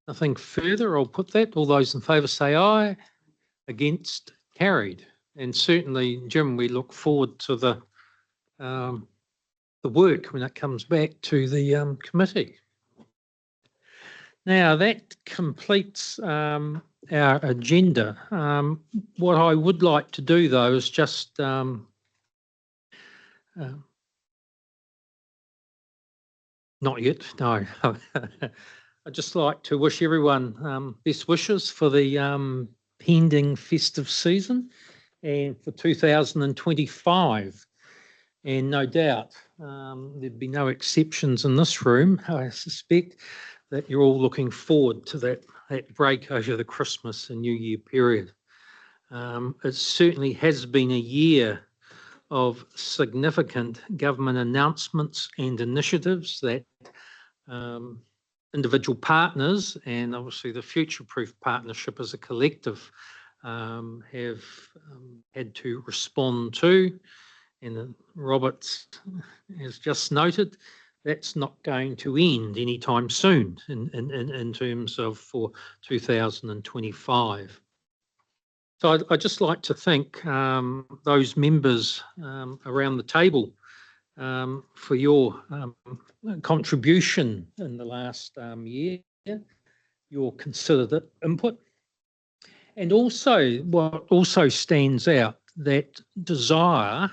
Nothing further. I'll put that. All those in favour say aye. Against, carried. And certainly, Jim, we look forward to the work when it comes back to the committee. Now that completes our agenda. What I would like to do though is just not yet, no. I'd just like to wish everyone best wishes for the pending festive season and for 2025. And no doubt there'd be no exceptions in this room. I suspect that you're all looking forward to that break over the Christmas and New Year period. It certainly has been a year of significant government announcements and initiatives that individual partners and obviously the Future Proof Partnership as a collective have had to respond to. And Robert has just noted that's not going to end anytime soon in terms of for 2025. So I'd just like to thank those members around the table for your contribution in the last year, your considered input. And also what also stands out, that desire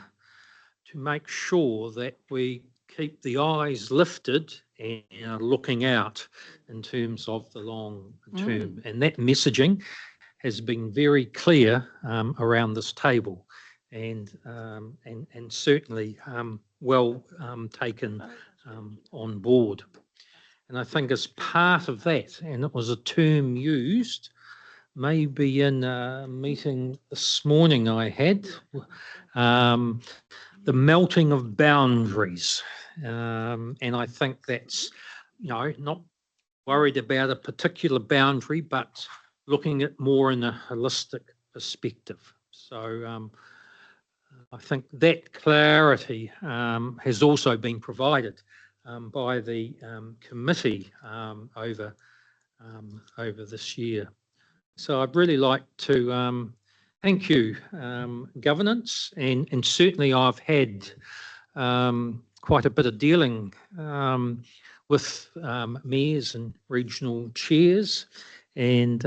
to make sure that we keep the eyes lifted and are looking out in terms of the long term. And that messaging has been very clear around this table and certainly well taken on board. And I think as part of that, and it was a term used maybe in a meeting this morning I had, the melting of boundaries. And I think that's, not worried about a particular boundary, but looking at more in a holistic perspective. So I think that clarity has also been provided by the committee over this year. So I'd really like to thank you, governance, and certainly I've had quite a bit of dealing with mayors and regional chairs, and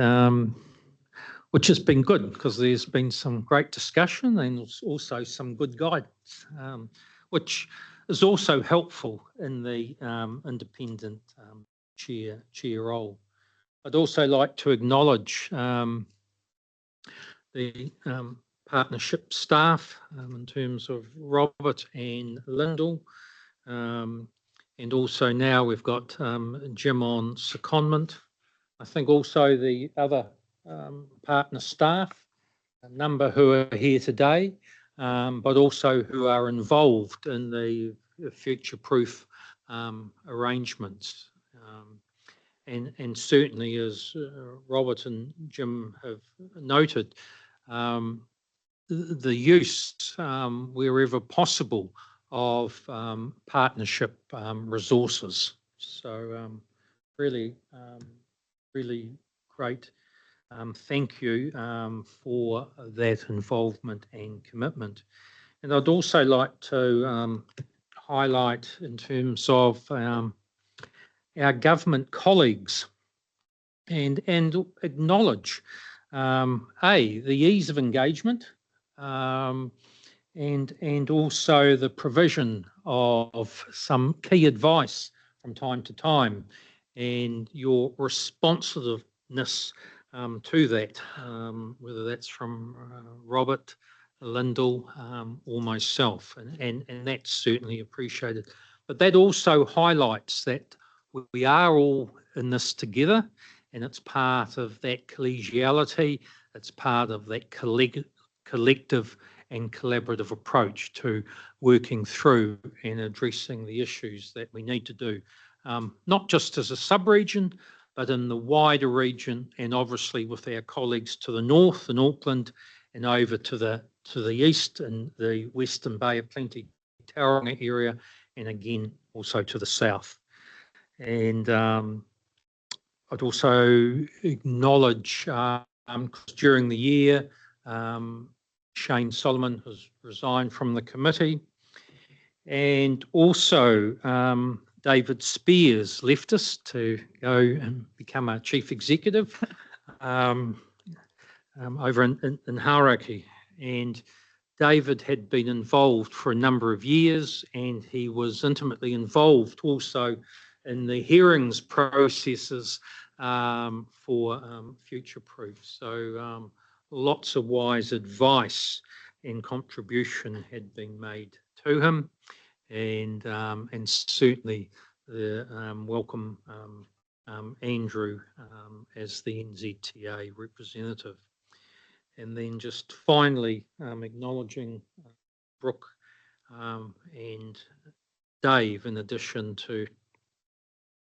which has been good because there's been some great discussion and also some good guidance, which is also helpful in the independent chair role. I'd also like to acknowledge the partnership staff in terms of Robert and Lyndall, and also now we've got Jim on secondment. I think also the other partner staff, a number who are here today, but also who are involved in the future-proof arrangements. And certainly, as Robert and Jim have noted, the use, wherever possible, of partnership resources. So really great. Thank you for that involvement and commitment. And I'd also like to highlight in terms of our government colleagues and acknowledge the ease of engagement and also the provision of some key advice from time to time and your responsiveness to that, whether that's from Robert, Lyndall, or myself, and that's certainly appreciated. But that also highlights that we are all in this together, and it's part of that collegiality, it's part of that collective and collaborative approach to working through and addressing the issues that we need to do, not just as a sub-region, but in the wider region, and obviously with our colleagues to the north in Auckland and over to the east in the Western Bay of Plenty Tauranga area, and again also to the south. And I'd also acknowledge during the year, Shane Solomon has resigned from the committee, and also David Spears left us to go and become our chief executive over in Hauraki. And David had been involved for a number of years, and he was intimately involved also in the hearings processes for Future Proof. So lots of wise advice and contribution had been made to him, and certainly the welcome Andrew as the NZTA representative. And then just finally acknowledging Brooke and Dave, in addition to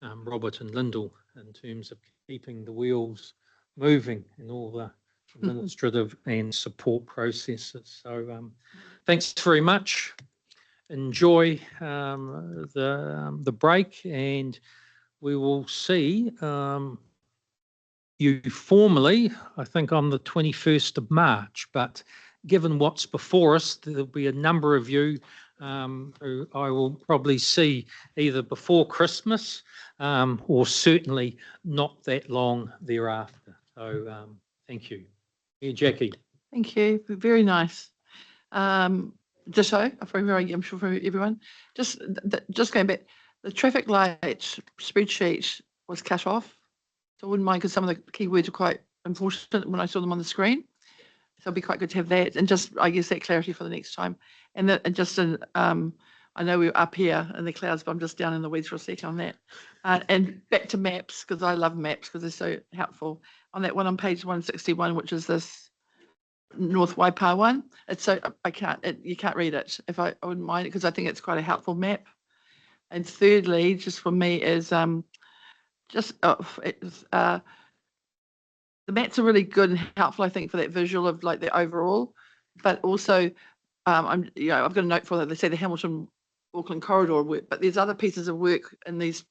Robert and Lyndall, in terms of keeping the wheels moving in all the administrative and support processes. So thanks very much. Enjoy the break, and we will see you formally, I think, on the 21st of March. But given what's before us, there'll be a number of you who I will probably see either before Christmas or certainly not that long thereafter. So thank you. Here, Jackie. Thank you. Very nice. Ditto, I'm sure for everyone. Just going back, the traffic light spreadsheet was cut off. So I wouldn't mind, because some of the keywords are quite important when I saw them on the screen. So it'd be quite good to have that, and just, I guess, that clarity for the next time. And that, and just in, I know we're up here in the clouds, but I'm just down in the weeds for a second on that. And back to maps, because I love maps because they're so helpful. On that one on page 161, which is this North Waipa one, it's so, you can't read it. If I wouldn't mind it, because I think it's quite a helpful map. And thirdly, just for me, is the maps are really good and helpful, I think, for that visual of like the overall, but also I've got a note for that. They say the Hamilton Auckland corridor work, but there's other pieces of work in this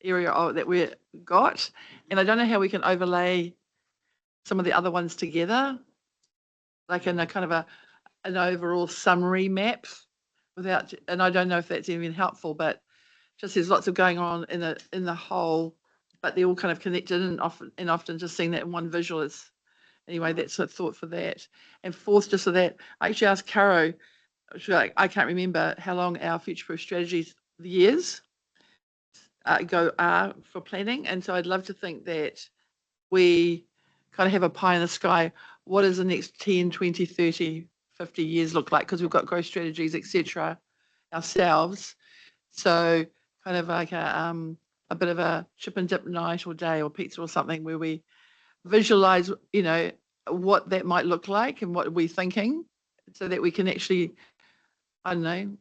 area that we've got, and I don't know how we can overlay some of the other ones together, like in a kind of an overall summary map without, and I don't know if that's even helpful, but just there's lots of going on in the whole, but they're all kind of connected, and often just seeing that in one visual is, anyway, that's a thought for that. And fourth, just so that, I actually asked Caro, I can't remember how long our future-proof strategies, the years are for planning, and so I'd love to think that we kind of have a pie in the sky. What does the next 10, 20, 30, 50 years look like? Because we've got growth strategies, etc., ourselves. So kind of like a bit of a chip and dip night or day or pizza or something, where we visualize, what that might look like and what we're thinking, so that we can actually, I don't know,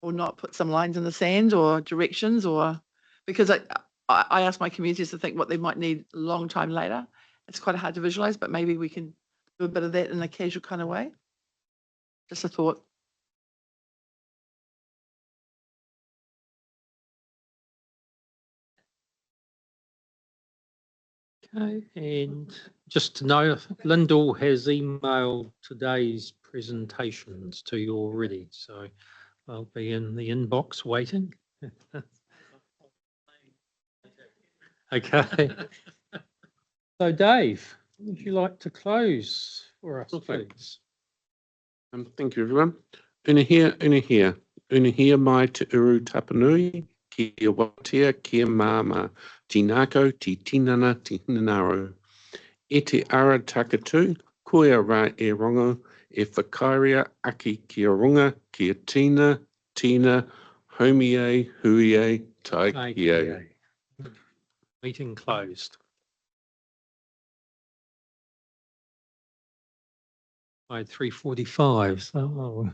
or not put some lines in the sand or directions, or because I ask my communities to think what they might need a long time later. It's quite hard to visualize, but maybe we can do a bit of that in a casual kind of way. Just a thought. Okay, and just to know, Lyndall has emailed today's presentations to you already, so I'll be in the inbox waiting. Okay. So Dave, would you like to close for us, please? Thank you, everyone. Unahia mai te uru tapanui, kia watia, kia mama, tinako, ti tinana, ti hinanaro. E te ara takatu, koea rā e rongo, e whakairea aki kia runga, kia tina, homie, huie, tai kia. Meeting closed. tried 3:45. So.